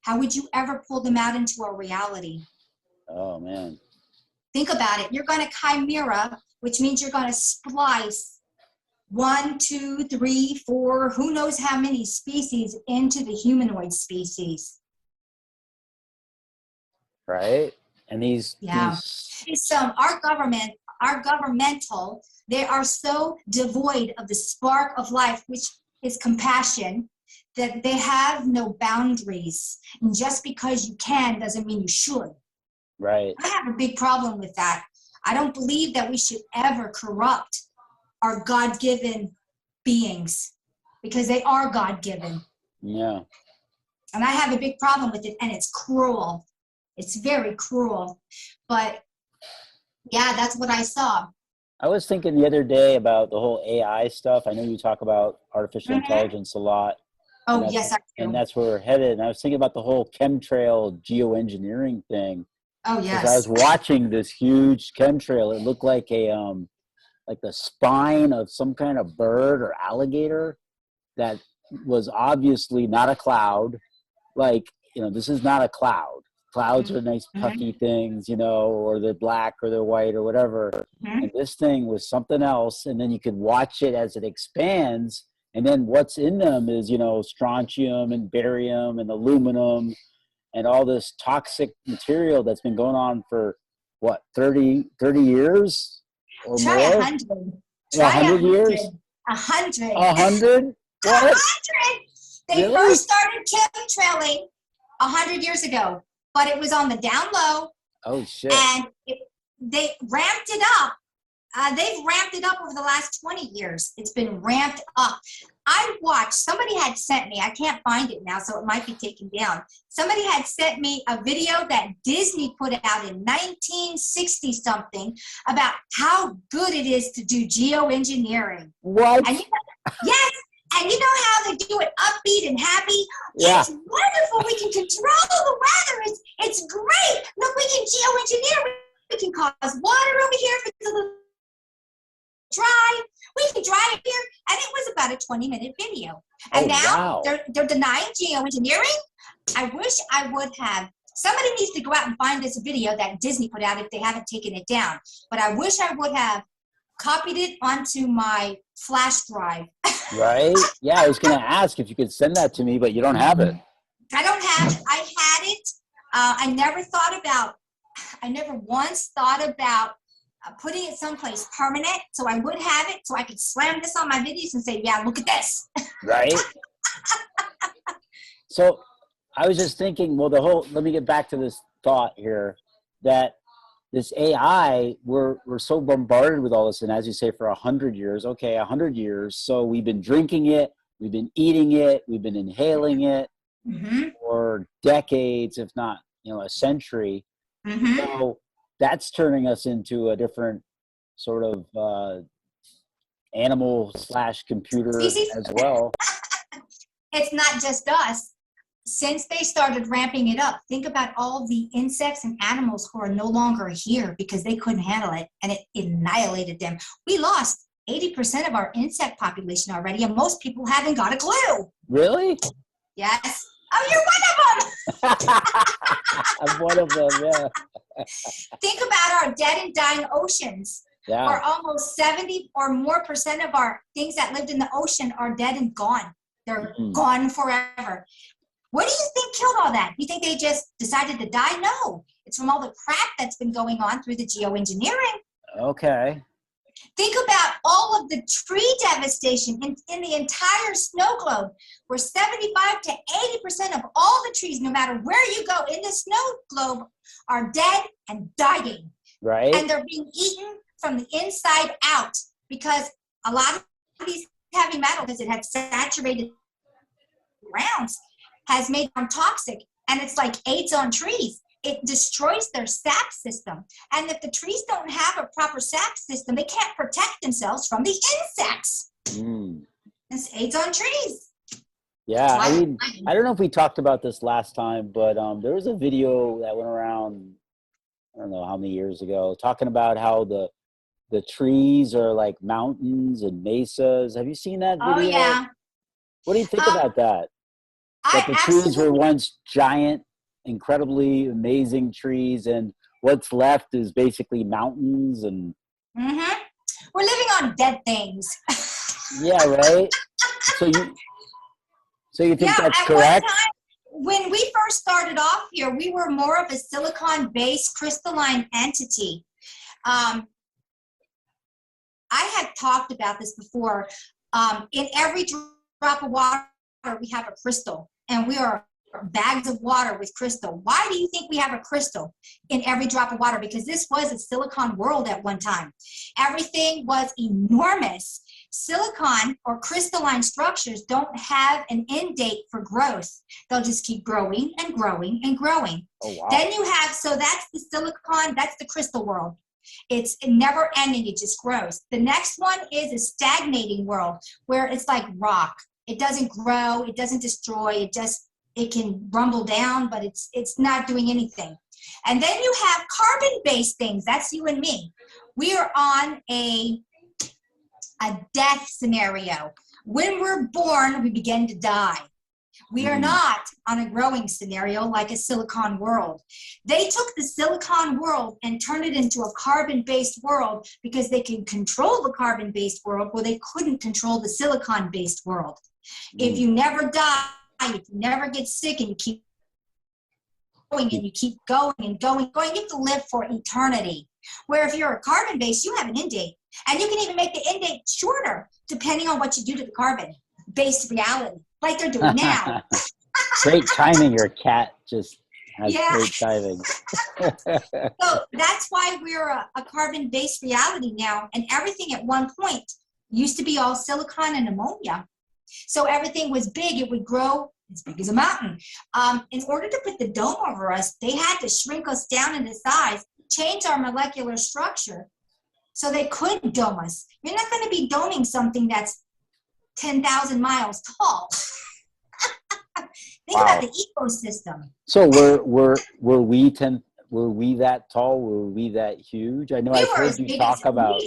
How would you ever pull them out into our reality? Oh, man. Think about it. You're going to chimera, which means you're going to splice 1, 2, 3, 4, who knows how many species into the humanoid species. Right? And these our governmental, they are so devoid of the spark of life, which is compassion, that they have no boundaries. And just because you can doesn't mean you should. Right. I have a big problem with that. I don't believe that we should ever corrupt our God-given beings, because they are God-given. Yeah. And I have a big problem with it, and it's cruel. It's very cruel. But yeah, that's what I saw. I was thinking the other day about the whole AI stuff. I know you talk about artificial intelligence a lot. Oh, yes, I do. And that's where we're headed. And I was thinking about the whole chemtrail geoengineering thing. Oh, yes. I was watching this huge chemtrail. It looked like like the spine of some kind of bird or alligator that was obviously not a cloud. Like, this is not a cloud. Clouds are nice puffy things, or they're black or they're white or whatever. And this thing was something else. And then you could watch it as it expands. And then what's in them is, strontium and barium and aluminum and all this toxic material that's been going on for, 30 years or Try more? 100. Try 100 years? 100. 100? What? 100! They Really? first started chemtrailing 100 years ago, but it was on the down low. Oh, shit. And they ramped it up. They've ramped it up over the last 20 years. It's been ramped up. I watched, somebody had sent me, I can't find it now, so it might be taken down. Somebody had sent me a video that Disney put out in 1960 something about how good it is to do geoengineering. What? And yes, and you know how they do it upbeat and happy? Yeah. It's wonderful. We can control the weather. It's great. Look, we can geoengineer. We can cause water over here if it's a little dry. We can dry it here. And it was about a 20-minute video. And now they're denying geoengineering. I wish I would have Somebody needs to go out and find this video that Disney put out if they haven't taken it down. But I wish I would have copied it onto my flash drive. Right? Yeah, I was going to ask if you could send that to me, but you don't have it. I don't have it. I had it. I never once thought about putting it someplace permanent, so I would have it, so I could slam this on my videos and say, yeah, look at this. Right? So I was just thinking, well, let me get back to this thought here, that this AI, we're so bombarded with all this, and as you say, for 100 years, okay, 100 years, so we've been drinking it, we've been eating it, we've been inhaling it for decades, if not, a century. So that's turning us into a different sort of animal/computer as well. It's not just us. Since they started ramping it up, think about all the insects and animals who are no longer here because they couldn't handle it, and it annihilated them. We lost 80% of our insect population already, and most people haven't got a clue. Really? Yes. Oh, you're one of them! I'm one of them, yeah. Think about our dead and dying oceans. Yeah. Or almost 70 or more percent of our things that lived in the ocean are dead and gone. They're gone forever. What do you think killed all that? You think they just decided to die? No. It's from all the crap that's been going on through the geoengineering. Okay. Think about all of the tree devastation in the entire snow globe, where 75 to 80% of all the trees, no matter where you go in the snow globe, are dead and dying. Right. And they're being eaten from the inside out because a lot of these heavy metals, because it had saturated grounds, has made them toxic, and it's like AIDS on trees. It destroys their sap system. And if the trees don't have a proper sap system, they can't protect themselves from the insects. It's AIDS on trees. Yeah, I mean, I don't know if we talked about this last time, but there was a video that went around, I don't know how many years ago, talking about how the trees are like mountains and mesas. Have you seen that video? Oh, yeah. What do you think about that? That the trees were once giant, incredibly amazing trees, and what's left is basically mountains and... We're living on dead things. Yeah, right? So you think that's correct? When we first started off here, we were more of a silicon-based crystalline entity. I had talked about this before. In every drop of water, we have a crystal, and we are bags of water with crystal. Why do you think we have a crystal in every drop of water? Because this was a silicon world at one time. Everything was enormous. Silicon or crystalline structures don't have an end date for growth. They'll just keep growing and growing and growing. Oh, wow. Then you have, so that's the silicon, that's the crystal world. It's never ending, it just grows. The next one is a stagnating world where it's like rock. It doesn't grow, it doesn't destroy, it can rumble down, but it's not doing anything. And then you have carbon-based things. That's you and me. We are on a death scenario. When we're born, we begin to die. We are not on a growing scenario like a silicon world. They took the silicon world and turned it into a carbon-based world because they can control the carbon-based world where they couldn't control the silicon-based world. If you never die, if you never get sick, and you keep going and you keep going and going, you have to live for eternity. Where if you're a carbon base, you have an end date. And you can even make the end date shorter depending on what you do to the carbon-based reality, like they're doing now. Great timing. Your cat just has great timing. So that's why we're a carbon-based reality now. And everything at one point used to be all silicon and ammonia. So everything was big. It would grow as big as a mountain. In order to put the dome over us, they had to shrink us down into size, change our molecular structure so they could dome us. You're not going to be doming something that's 10,000 miles tall. Think about the ecosystem. So were we that tall? Were we that huge? I know I've heard you talk about...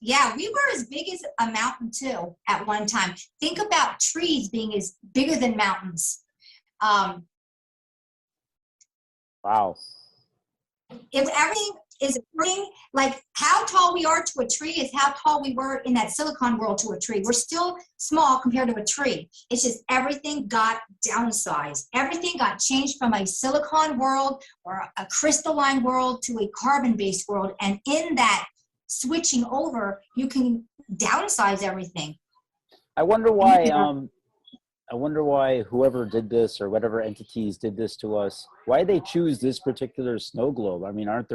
Yeah, we were as big as a mountain too at one time. Think about trees being as bigger than mountains. Wow. If everything is growing, like how tall we are to a tree is how tall we were in that silicon world to a tree. We're still small compared to a tree. It's just everything got downsized. Everything got changed from a silicon world or a crystalline world to a carbon-based world. And in that switching over, you can downsize everything. I wonder why whoever did this or whatever entities did this to us, why they choose this particular snow globe? I mean, aren't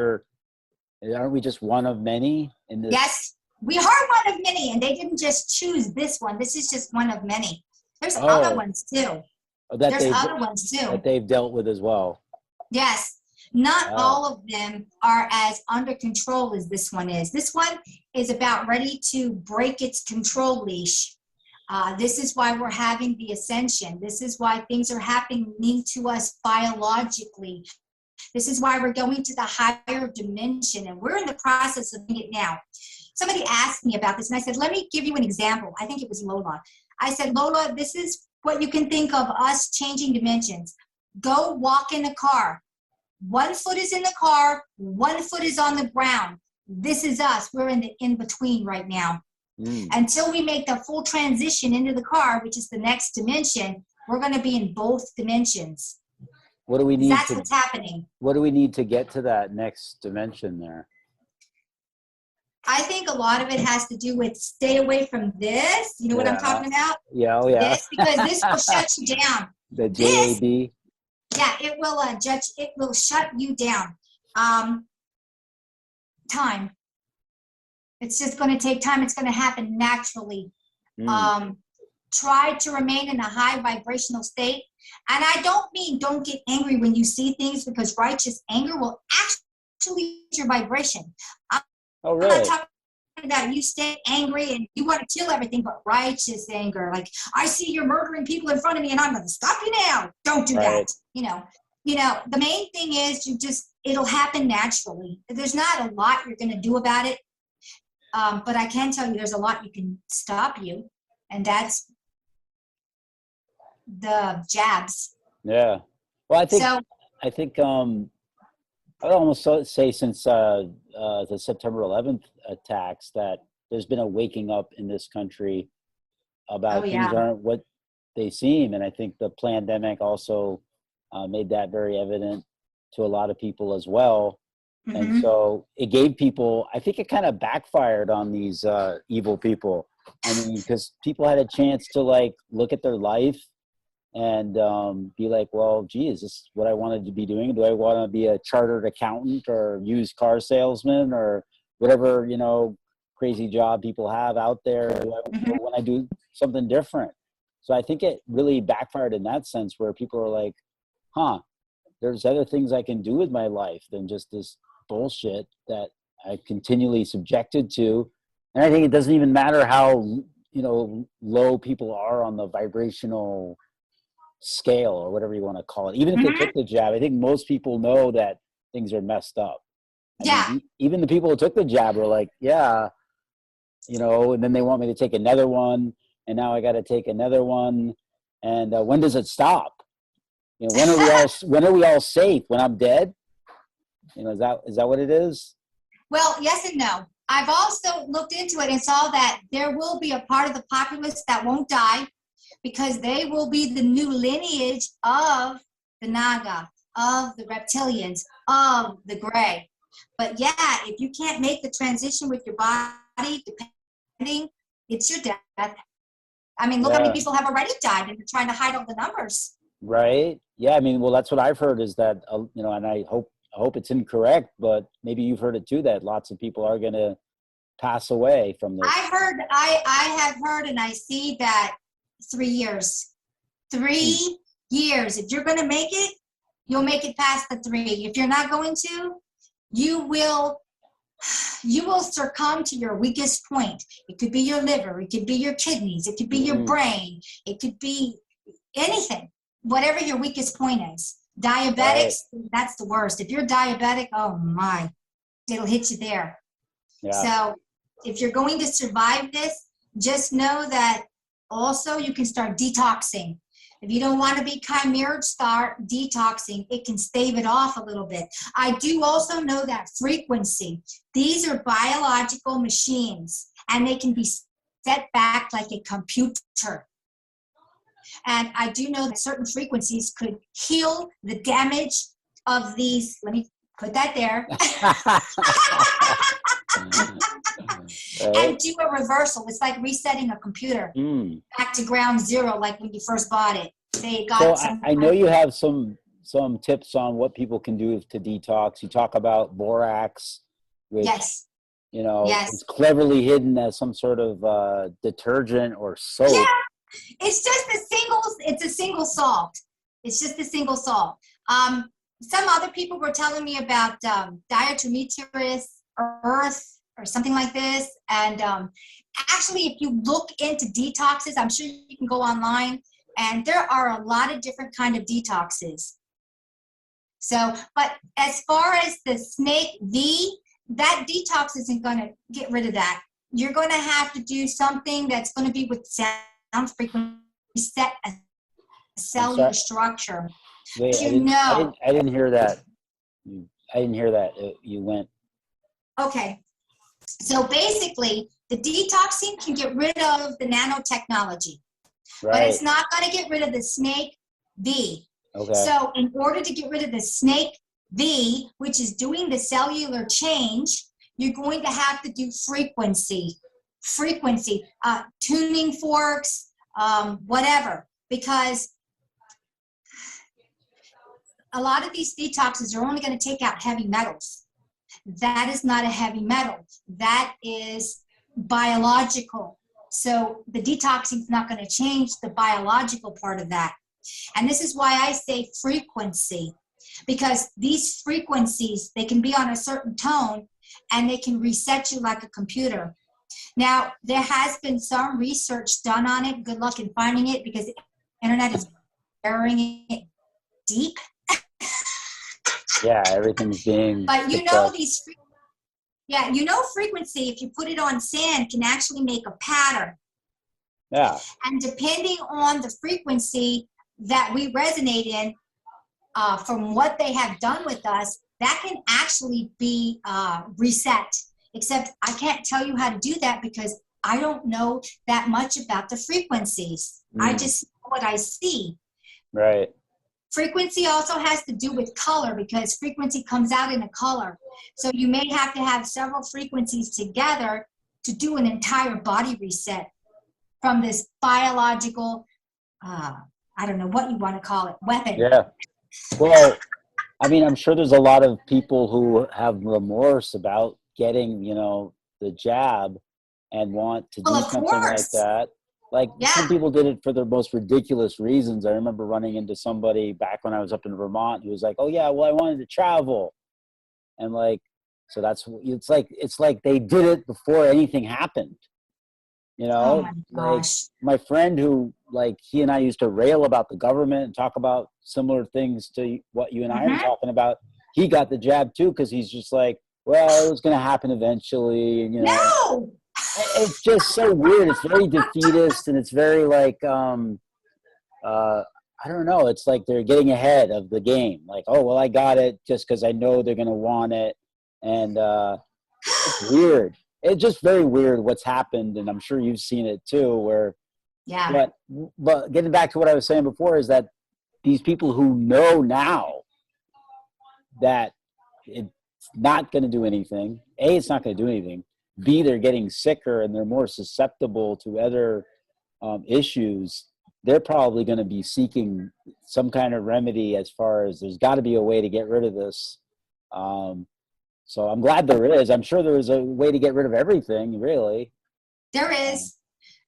we just one of many in this? Yes, we are one of many, and they didn't just choose this one. This is just one of many. There's other ones too. That they've dealt with as well. Yes, not all of them are as under control as this one is. This one is about ready to break its control leash. This is why we're having the ascension. This is why things are happening to us biologically. This is why we're going to the higher dimension, and we're in the process of doing it now. Somebody asked me about this, and I said, let me give you an example. I think it was Lola. I said, Lola, this is what you can think of us changing dimensions. Go walk in a car. 1 foot is in the car, 1 foot is on the ground. This is us. We're in the in-between right now. Until we make the full transition into the car, which is the next dimension, we're going to be in both dimensions. What do we need? That's what's happening. What do we need to get to that next dimension there? I think a lot of it has to do with stay away from this. You know what I'm talking about? Yeah, oh yeah. This, because this will shut you down. The JAB? Yeah, it will shut you down. Time. It's just going to take time. It's going to happen naturally. Try to remain in a high vibrational state. And I don't mean don't get angry when you see things, because righteous anger will actually raise your vibration. Oh, really? I'm not talking about you stay angry and you want to kill everything, but righteous anger. Like, I see you're murdering people in front of me and I'm going to stop you now. Don't do that. You know, the main thing is it'll happen naturally. There's not a lot you're going to do about it. But I can tell you there's a lot you can stop you, and that's the jabs. Yeah. Well, I think I'd almost say since the September 11th attacks that there's been a waking up in this country about things aren't what they seem. And I think the pandemic also made that very evident to a lot of people as well. And so it gave people, I think it kind of backfired on these evil people. I mean, because people had a chance to like look at their life and be like, well, gee, is this what I wanted to be doing? Do I want to be a chartered accountant or used car salesman or whatever, crazy job people have out there? Or when I do something different? So I think it really backfired in that sense, where people are like, there's other things I can do with my life than just this bullshit that I continually subjected to. And I think it doesn't even matter how, low people are on the vibrational scale or whatever you want to call it. Even if they took the jab, I think most people know that things are messed up. I mean, even the people who took the jab are like, and then they want me to take another one. And now I got to take another one. And when does it stop? When are we all safe? When I'm dead? Is that what it is? Well, yes and no. I've also looked into it and saw that there will be a part of the populace that won't die, because they will be the new lineage of the Naga, of the reptilians, of the gray. But if you can't make the transition with your body, depending, it's your death. I mean, look how many people have already died, and they're trying to hide all the numbers. Right. Yeah. I mean, well, that's what I've heard is that, and I hope it's incorrect, but maybe you've heard it too, that lots of people are going to pass away from this. I have heard, and I see that 3 years. 3 years. If you're going to make it, you'll make it past the 3. If you're not going to, you will succumb to your weakest point. It could be your liver. It could be your kidneys. It could be your brain. It could be anything, whatever your weakest point is. Diabetics, that's the worst. If you're diabetic, oh my, it'll hit you there. Yeah. So if you're going to survive this, just know that also you can start detoxing. If you don't want to be chimered, start detoxing. It can stave it off a little bit. I do also know that frequency. These are biological machines, and they can be set back like a computer. And I do know that certain frequencies could heal the damage of these. Let me put that there. And do a reversal. It's like resetting a computer back to ground zero, like when you first bought it. They got so I know you have some tips on what people can do to detox. You talk about borax, which yes. you know Yes. is cleverly hidden as some sort of detergent or soap. Yeah, it's just it's a single salt. It's just a single salt. Some other people were telling me about diatomaceous earth or something like this. And actually, if you look into detoxes, I'm sure you can go online, and there are a lot of different kind of detoxes. So, but as far as the snake V, that detox isn't going to get rid of that. You're going to have to do something that's going to be with sound frequency, set a cellular structure. Wait, I didn't hear that. I didn't hear that. You went. Okay. So basically, the detoxing can get rid of the nanotechnology, but it's not going to get rid of the snake V. Okay. So in order to get rid of the snake V, which is doing the cellular change, you're going to have to do frequency, tuning forks, whatever, because a lot of these detoxes are only going to take out heavy metals. That is not a heavy metal. That is biological. So the detoxing is not going to change the biological part of that. And this is why I say frequency, because these frequencies, they can be on a certain tone and they can reset you like a computer. Now, there has been some research done on it. Good luck in finding it because the internet is burying it deep. Yeah, everything's being. But you know frequency, if you put it on sand, can actually make a pattern. Yeah. And depending on the frequency that we resonate in, from what they have done with us, that can actually be reset. Except I can't tell you how to do that because I don't know that much about the frequencies. I just know what I see. Right. Frequency also has to do with color because frequency comes out in a color. So you may have to have several frequencies together to do an entire body reset from this biological, I don't know what you want to call it, weapon. Yeah. Well, I mean, I'm sure there's a lot of people who have remorse about getting, the jab and want to do something like that. Like some people did it for the most ridiculous reasons. I remember running into somebody back when I was up in Vermont who was like, "Oh yeah, well I wanted to travel," and so it's like they did it before anything happened. Oh my gosh. My friend who he and I used to rail about the government and talk about similar things to what you and I are talking about. He got the jab too because he's just like, well, it was going to happen eventually. No. It's just so weird. It's very defeatist, and it's very I don't know. It's like they're getting ahead of the game. Like, oh, well, I got it just because I know they're going to want it. And it's weird. It's just very weird what's happened, and I'm sure you've seen it too. Where, but getting back to what I was saying before is that these people who know now that it's not going to do anything. A, it's not going to do anything. B, they're getting sicker and they're more susceptible to other issues. They're probably going to be seeking some kind of remedy as far as there's got to be a way to get rid of this. So I'm glad there is. I'm sure there is a way to get rid of everything, really. There is.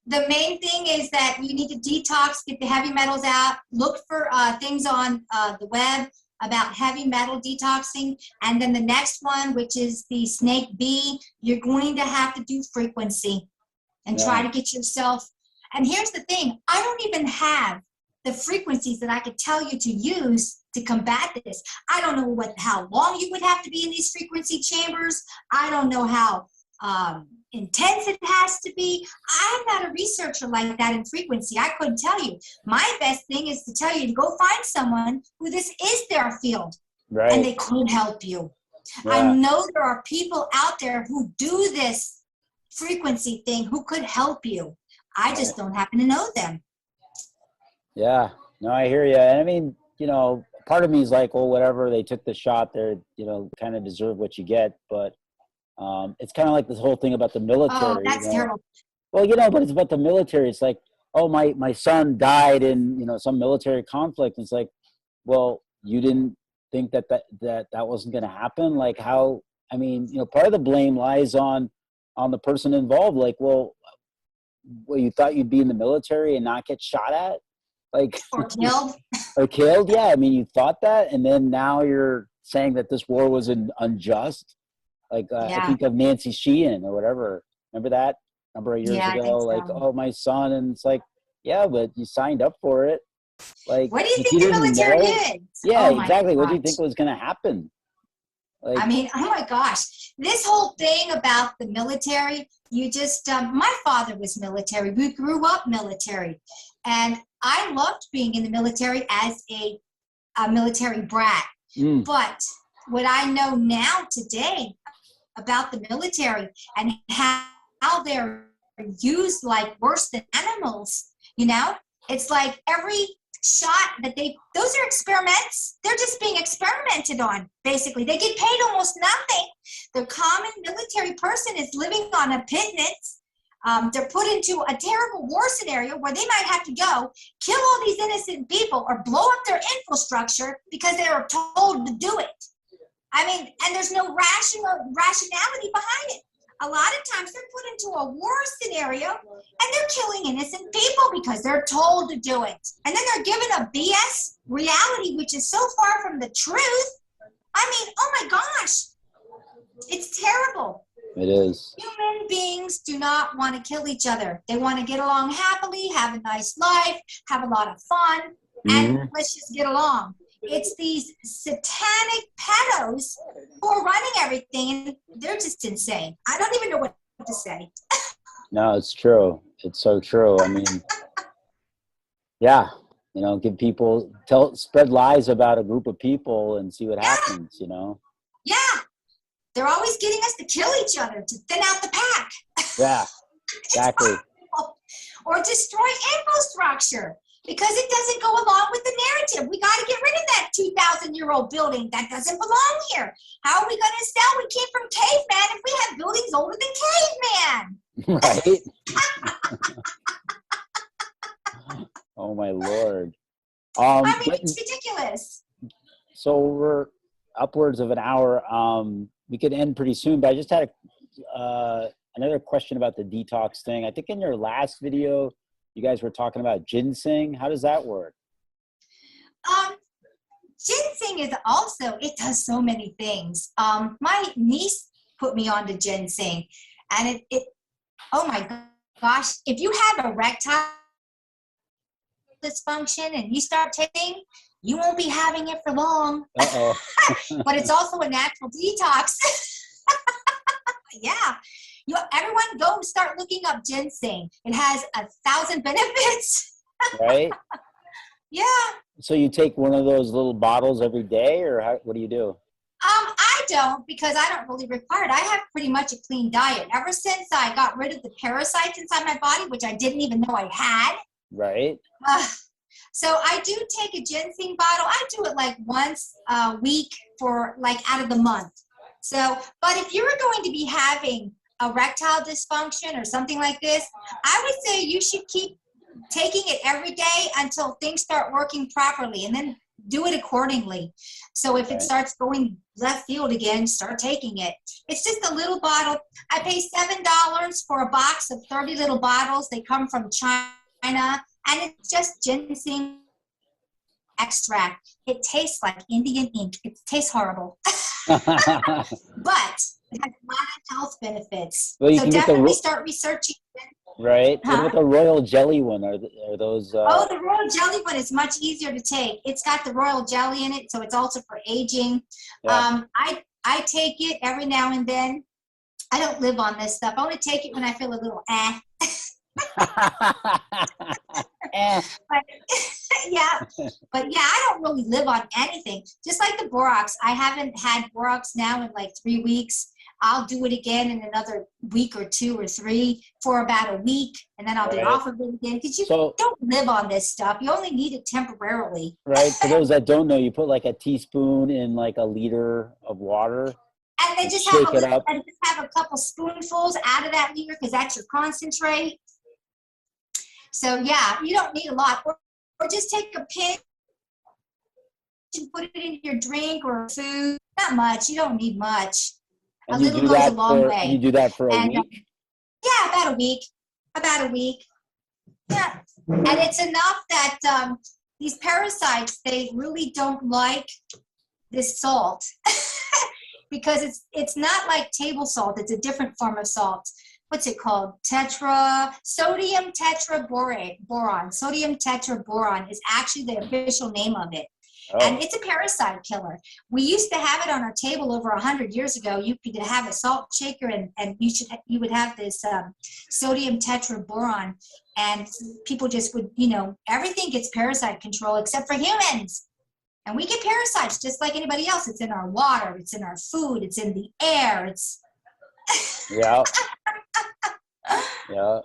The main thing is that you need to detox, get the heavy metals out, look for things on the web about heavy metal detoxing. And then the next one, which is the snake bee, you're going to have to do frequency and try to get yourself. And here's the thing, I don't even have the frequencies that I could tell you to use to combat this. I don't know how long you would have to be in these frequency chambers. I don't know how intense it has to be. I'm not a researcher like that in frequency. I couldn't tell you. My best thing is to tell you to go find someone who this is their field, Right. and they could help you. Yeah. I know there are people out there who do this frequency thing who could help you. I just don't happen to know them. Yeah, no, I hear you. And I mean, you know, part of me is like, well, whatever, they took the shot, they're, you know, kind of deserve what you get. But it's kind of like this whole thing about the military. Oh, that's terrible. Well, you know, but it's about the military. It's like, oh, my son died in, you know, some military conflict. It's like, well, you didn't think that wasn't going to happen. Like how, I mean, you know, part of the blame lies on the person involved. Like, well, you thought you'd be in the military and not get shot at? Like, or killed. Or killed, yeah. I mean, you thought that, and then now you're saying that this war was unjust. Like, I think of Nancy Sheehan or whatever. Remember that? A number of years ago, like, oh, my son, and it's like, yeah, but you signed up for it. Like, what do you think the military did? Yeah, exactly. What do you think was going to happen? Like, I mean, oh my gosh, this whole thing about the military, you just, my father was military. We grew up military. And I loved being in the military as a military brat. But what I know now today about the military and how they're used like worse than animals, you know, it's like every shot that those are experiments. They're just being experimented on, basically. They get paid almost nothing. The common military person is living on a pittance. They're put into a terrible war scenario where they might have to go kill all these innocent people or blow up their infrastructure because they were told to do it. I mean, and there's no rationality behind it. A lot of times they're put into a war scenario and they're killing innocent people because they're told to do it. And then they're given a BS reality, which is so far from the truth. I mean, oh my gosh, it's terrible. It is. Human beings do not want to kill each other. They want to get along happily, have a nice life, have a lot of fun, and let's just get along. It's these satanic pedos who are running everything, and they're just insane. I don't even know what to say. No, it's true. It's so true. I mean, yeah, you know, spread lies about a group of people and see what happens, you know? Yeah. They're always getting us to kill each other, to thin out the pack. Yeah, exactly. Or destroy infrastructure because it doesn't go along with the narrative. We got to get rid of that 2,000-year-old building. That doesn't belong here. How are we going to sell? We came from caveman if we have buildings older than caveman. Right? Oh, my Lord. I mean, it's ridiculous. So we're upwards of an hour. We could end pretty soon, but I just had another question about the detox thing. I think in your last video, you guys were talking about ginseng. How does that work? Ginseng is also, it does so many things. My niece put me on to ginseng, and it oh my gosh, if you have erectile dysfunction and you start taking, you won't be having it for long. But it's also a natural detox. Yeah. Everyone go start looking up ginseng. It has 1,000 benefits. Right? Yeah. So you take one of those little bottles every day, or what do you do? I don't, because I don't really require it. I have pretty much a clean diet. Ever since I got rid of the parasites inside my body, which I didn't even know I had. Right. So I do take a ginseng bottle. I do it like once a week for like out of the month. So, but if you're going to be having erectile dysfunction or something like this, I would say you should keep taking it every day until things start working properly, and then do it accordingly. So if it starts going left field again, start taking it. It's just a little bottle. I pay $7 for a box of 30 little bottles. They come from China, and it's just ginseng extract. It tastes like Indian ink. It tastes horrible. But it has a lot of health benefits. Well, so definitely start researching. Right. What about the royal jelly one? Are those? Oh, the royal jelly one is much easier to take. It's got the royal jelly in it, so it's also for aging. Yeah. I take it every now and then. I don't live on this stuff. I only take it when I feel a little But, yeah, but yeah, I don't really live on anything. Just like the borax, I haven't had borax now in like 3 weeks. I'll do it again in another week or 2 or 3 for about a week, and then I'll be off of it again. Because you don't live on this stuff. You only need it temporarily. Right. For those that don't know, you put like a teaspoon in like a liter of water. And then just have a couple spoonfuls out of that liter, because that's your concentrate. So yeah, you don't need a lot. Or just take a pinch and put it in your drink or food. Not much. You don't need much. A little goes a long way. You do that for a week? Yeah, about a week. About a week. Yeah. And it's enough that these parasites, they really don't like this salt. Because it's not like table salt. It's a different form of salt. What's it called? Sodium tetraboron. Sodium tetraboron is actually the official name of it. Oh. And it's a parasite killer. We used to have it on our table over 100 years ago. You could have a salt shaker and you would have this sodium tetraboron, and people just would, everything gets parasite control except for humans. And we get parasites just like anybody else. It's in our water, it's in our food, it's in the air, it's yeah. Yeah.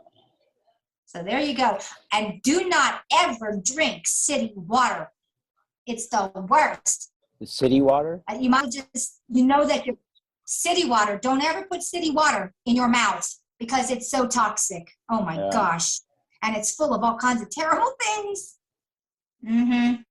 So there you go. And do not ever drink city water. It's the worst. The city water? You might just, that your city water, don't ever put city water in your mouth because it's so toxic. Oh my gosh. And it's full of all kinds of terrible things. Mm-hmm.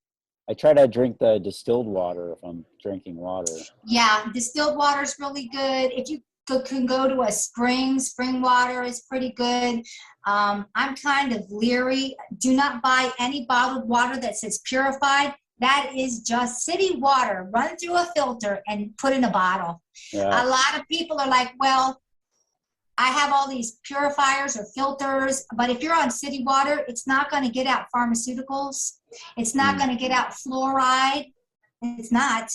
I try to drink the distilled water if I'm drinking water. Yeah, distilled water is really good. If you can go to a spring water is pretty good. I'm kind of leery. Do not buy any bottled water that says purified. That is just city water run through a filter and put in a bottle. Yeah. A lot of people are like, well, I have all these purifiers or filters, but if you're on city water, it's not going to get out pharmaceuticals. It's not going to get out fluoride. It's not.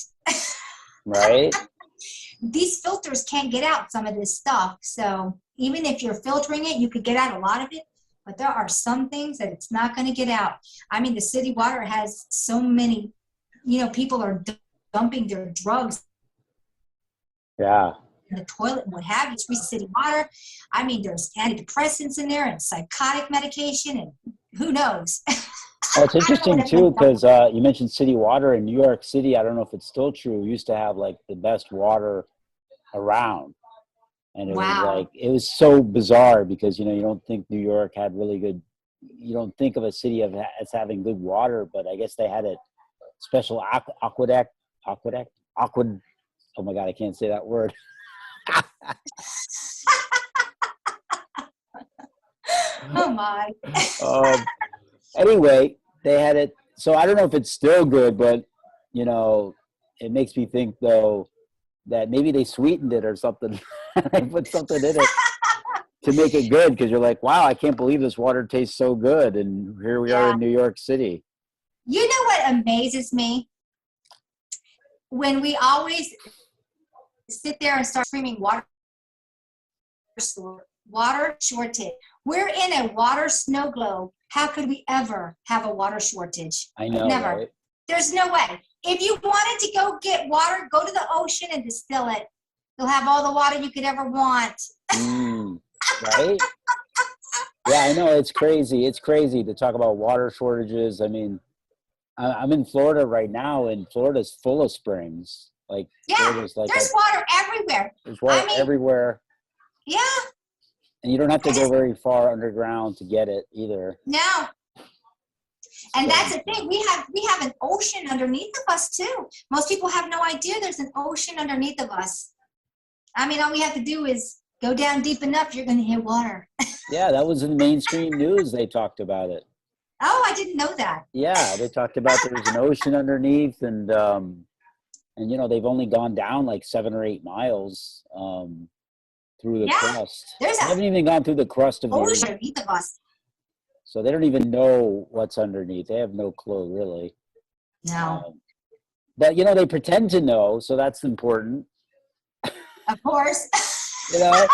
Right. These filters can't get out some of this stuff. So even if you're filtering it, you could get out a lot of it, but there are some things that it's not going to get out. I mean, the city water has so many, people are dumping their drugs. Yeah. In the toilet and what have you. It's city water. I mean, there's antidepressants in there and psychotic medication and who knows. Well, it's interesting too, because you mentioned city water in New York City. I don't know if it's still true. We used to have like the best water around. And it was so bizarre because, you don't think New York had really good, you don't think of a city as having good water, but I guess they had a special aqueduct. Oh my God, I can't say that word. Oh my. Anyway, they had it. So I don't know if it's still good, but it makes me think though that maybe they sweetened it or something. They put something in it to make it good, because you're like, wow, I can't believe this water tastes so good, and here we are in New York City. You know what amazes me? When we always sit there and start screaming water shortage. We're in a water snow globe. How could we ever have a water shortage? I know. Never. Right? There's no way. If you wanted to go get water, go to the ocean and distill it. You'll have all the water you could ever want. Right? Yeah, I know. It's crazy. It's crazy to talk about water shortages. I mean, I'm in Florida right now, and Florida's full of springs. Like, there's water everywhere. There's water everywhere. Yeah. And you don't have to go very far underground to get it either. No. And that's the thing. We have an ocean underneath of us too. Most people have no idea there's an ocean underneath of us. I mean, all we have to do is go down deep enough, you're going to hit water. Yeah, that was in mainstream news. They talked about it. Oh, I didn't know that. Yeah, they talked about there's an ocean underneath, and they've only gone down like 7 or 8 miles through the crust. They haven't even gone through the crust of the ocean underneath of us. So they don't even know what's underneath. They have no clue, really. No. But, they pretend to know, so that's important. Of course. You know,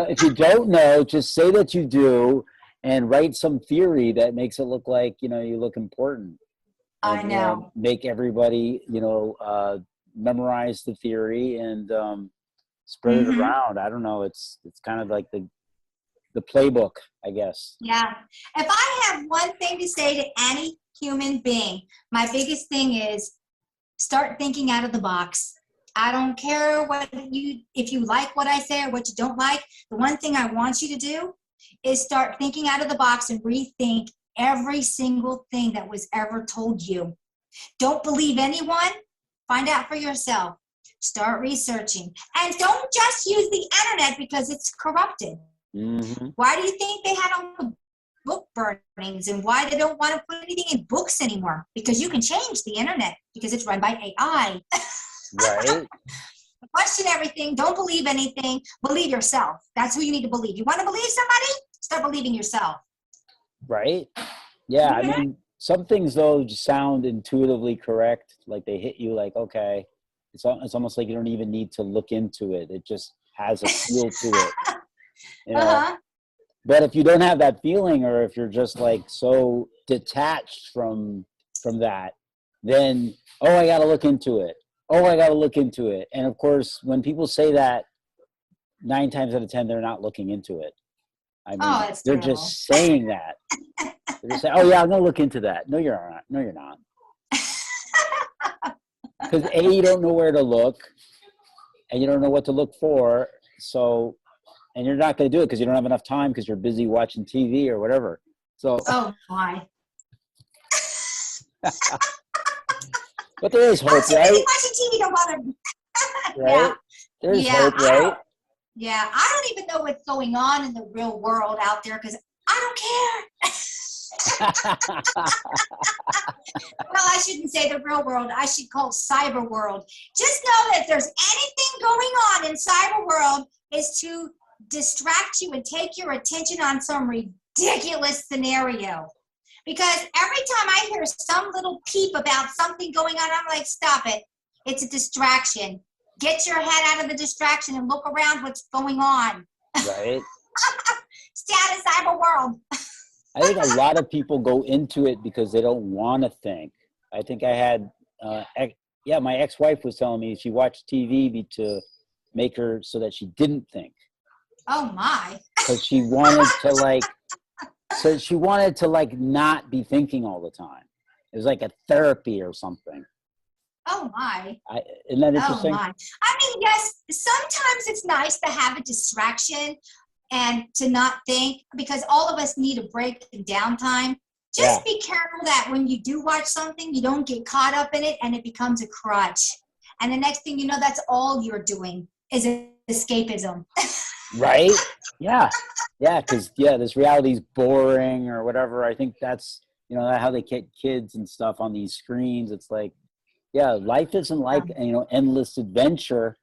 if you don't know, just say that you do and write some theory that makes it look like, you look important. I And know. make everybody, memorize the theory and spread it Mm-hmm. around. I don't know. It's kind of like the playbook, I guess. Yeah. If I have one thing to say to any human being, my biggest thing is start thinking out of the box. I don't care if you like what I say or what you don't like. The one thing I want you to do is start thinking out of the box and rethink every single thing that was ever told you. Don't believe anyone. Find out for yourself. Start researching. And don't just use the internet because it's corrupted. Mm-hmm. Why do you think they had all the book burnings and why they don't want to put anything in books anymore? Because you can change the internet because it's run by AI. Right. Question everything. Don't believe anything. Believe yourself. That's who you need to believe. You want to believe somebody? Start believing yourself. Right. Yeah. Mm-hmm. I mean, some things though just sound intuitively correct. Like they hit you like, okay, it's almost like you don't even need to look into it. It just has a feel to it. Uh-huh. But if you don't have that feeling, or if you're just like so detached from that, then, oh, I got to look into it. Oh, I got to look into it. And of course, when people say that, 9 times out of 10, they're not looking into it. I mean, That's they're terrible. just saying that. They're just saying, oh yeah, I'm going to look into that. No, you're not. No, you're not. Because A, you don't know where to look, and you don't know what to look for. So, and you're not going to do it because you don't have enough time because you're busy watching TV or whatever. So, oh my. But there is hope, I'm too right? busy watching TV to want to. Right? Yeah. There's Yeah. hope, right? I don't even know what's going on in the real world out there because I don't care. Well, I shouldn't say the real world. I should call cyber world. Just know that if there's anything going on in cyber world, is to distract you and take your attention on some ridiculous scenario. Because every time I hear some little peep about something going on, I'm like, stop it. It's a distraction. Get your head out of the distraction and look around what's going on. Right? Stay out of cyber world. I think a lot of people go into it because they don't want to think. I think I had, my ex-wife was telling me she watched TV to make her so that she didn't think. Oh my. Because she wanted to not be thinking all the time. It was like a therapy or something. Oh my. Isn't that interesting? Oh my. I mean, yes, sometimes it's nice to have a distraction and to not think, because all of us need a break and downtime. Just be careful that when you do watch something, you don't get caught up in it and it becomes a crutch. And the next thing you know, that's all you're doing is escapism. Right? Yeah. Yeah, because, this reality is boring or whatever. I think that's, how they get kids and stuff on these screens. It's like, life isn't like, endless adventure,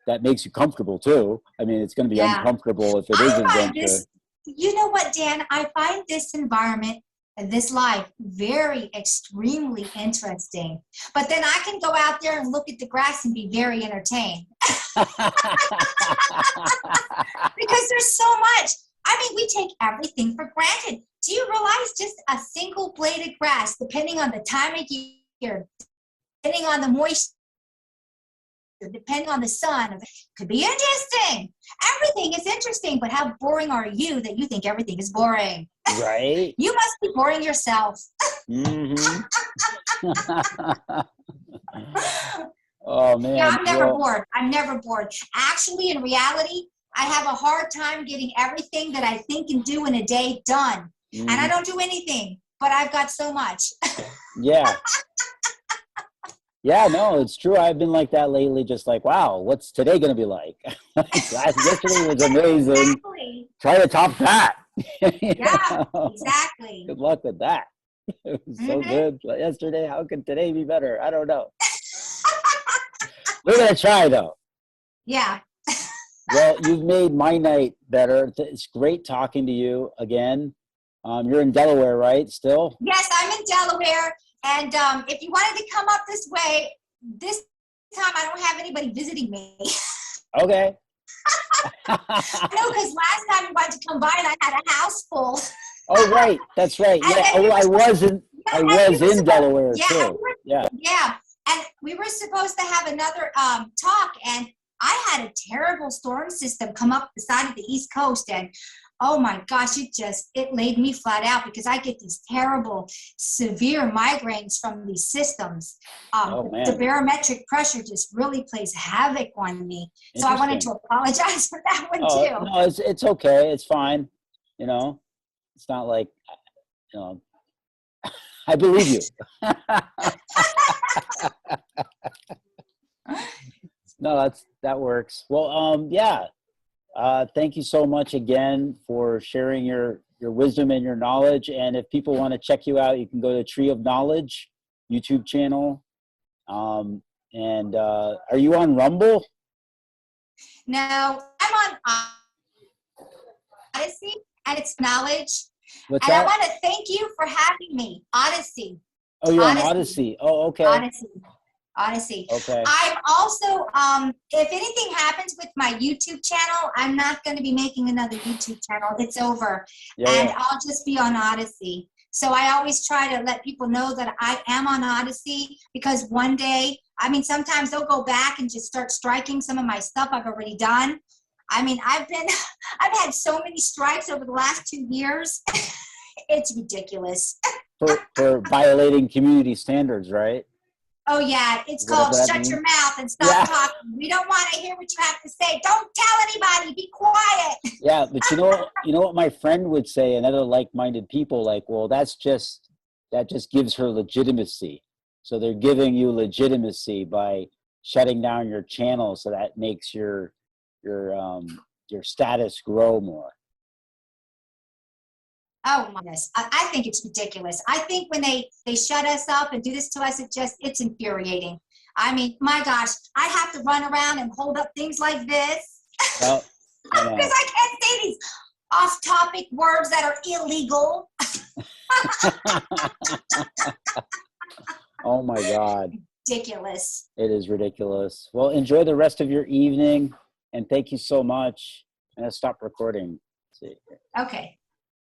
that makes you comfortable too. I mean, it's going to be uncomfortable if it is adventure. You know what, Dan? I find this environment and this life very extremely interesting. But then I can go out there and look at the grass and be very entertained. Because there's so much. I mean, we take everything for granted. Do you realize just a single blade of grass, depending on the time of year, depending on the moisture, depending on the sun, could be interesting. Everything is interesting, but how boring are you that you think everything is boring? Right? You must be boring yourself. Mm-hmm. Oh, man. Yeah, I'm never bored. I'm never bored. Actually, in reality, I have a hard time getting everything that I think and do in a day done. Mm-hmm. And I don't do anything, but I've got so much. Yeah. Yeah, no, it's true. I've been like that lately, just like, wow, what's today going to be like? Yesterday was amazing. Exactly. Try to top that. Yeah, exactly. Good luck with that. It was so good yesterday. How could today be better? I don't know. We're going to try, though. Yeah. Well, you've made my night better. It's great talking to you again. You're in Delaware, right, still? Yes, I'm in Delaware. And if you wanted to come up this way, this time I don't have anybody visiting me. Okay. No, because last time we went to combine, I had a house full. Oh, right. That's right. And Yeah. then Oh, we were I was in, Yeah, I and was we were in supposed- Delaware yeah, and too. we were- Yeah. Yeah, and we were supposed to have another talk, and I had a terrible storm system come up the side of the East Coast, and oh my gosh, it laid me flat out because I get these terrible, severe migraines from these systems. Oh, man. The barometric pressure just really plays havoc on me. So I wanted to apologize for that one too. No, it's okay. It's fine. You know, it's not like, you know, I believe you. No, that works. Well, yeah. Thank you so much again for sharing your wisdom and your knowledge. And if people want to check you out, you can go to Tree of Knowledge YouTube channel. And are you on Rumble? No, I'm on Odyssey, and it's knowledge. What's And that? I want to thank you for having me. Odyssey. Oh, you're on Odyssey. Oh, okay. Odyssey. Okay. I'm also, if anything happens with my YouTube channel, I'm not going to be making another YouTube channel. It's over. And I'll just be on Odyssey. So I always try to let people know that I am on Odyssey, because one day, I mean, sometimes they'll go back and just start striking some of my stuff I've already done. I mean, I've had so many strikes over the last 2 years. It's ridiculous. For violating community standards, right? Oh yeah, it's called shut your mouth and stop talking. We don't want to hear what you have to say. Don't tell anybody. Be quiet. Yeah, but you know what my friend would say, and other like-minded people, like, well, that just gives her legitimacy. So they're giving you legitimacy by shutting down your channel, so that makes your status grow more. Oh my goodness, I think it's ridiculous. I think when they shut us up and do this to us, it's infuriating. I mean, my gosh, I have to run around and hold up things like this Well, because I can't say these off-topic words that are illegal. Oh my God. Ridiculous. It is ridiculous. Well, enjoy the rest of your evening, and thank you so much. I'm gonna stop recording. Okay.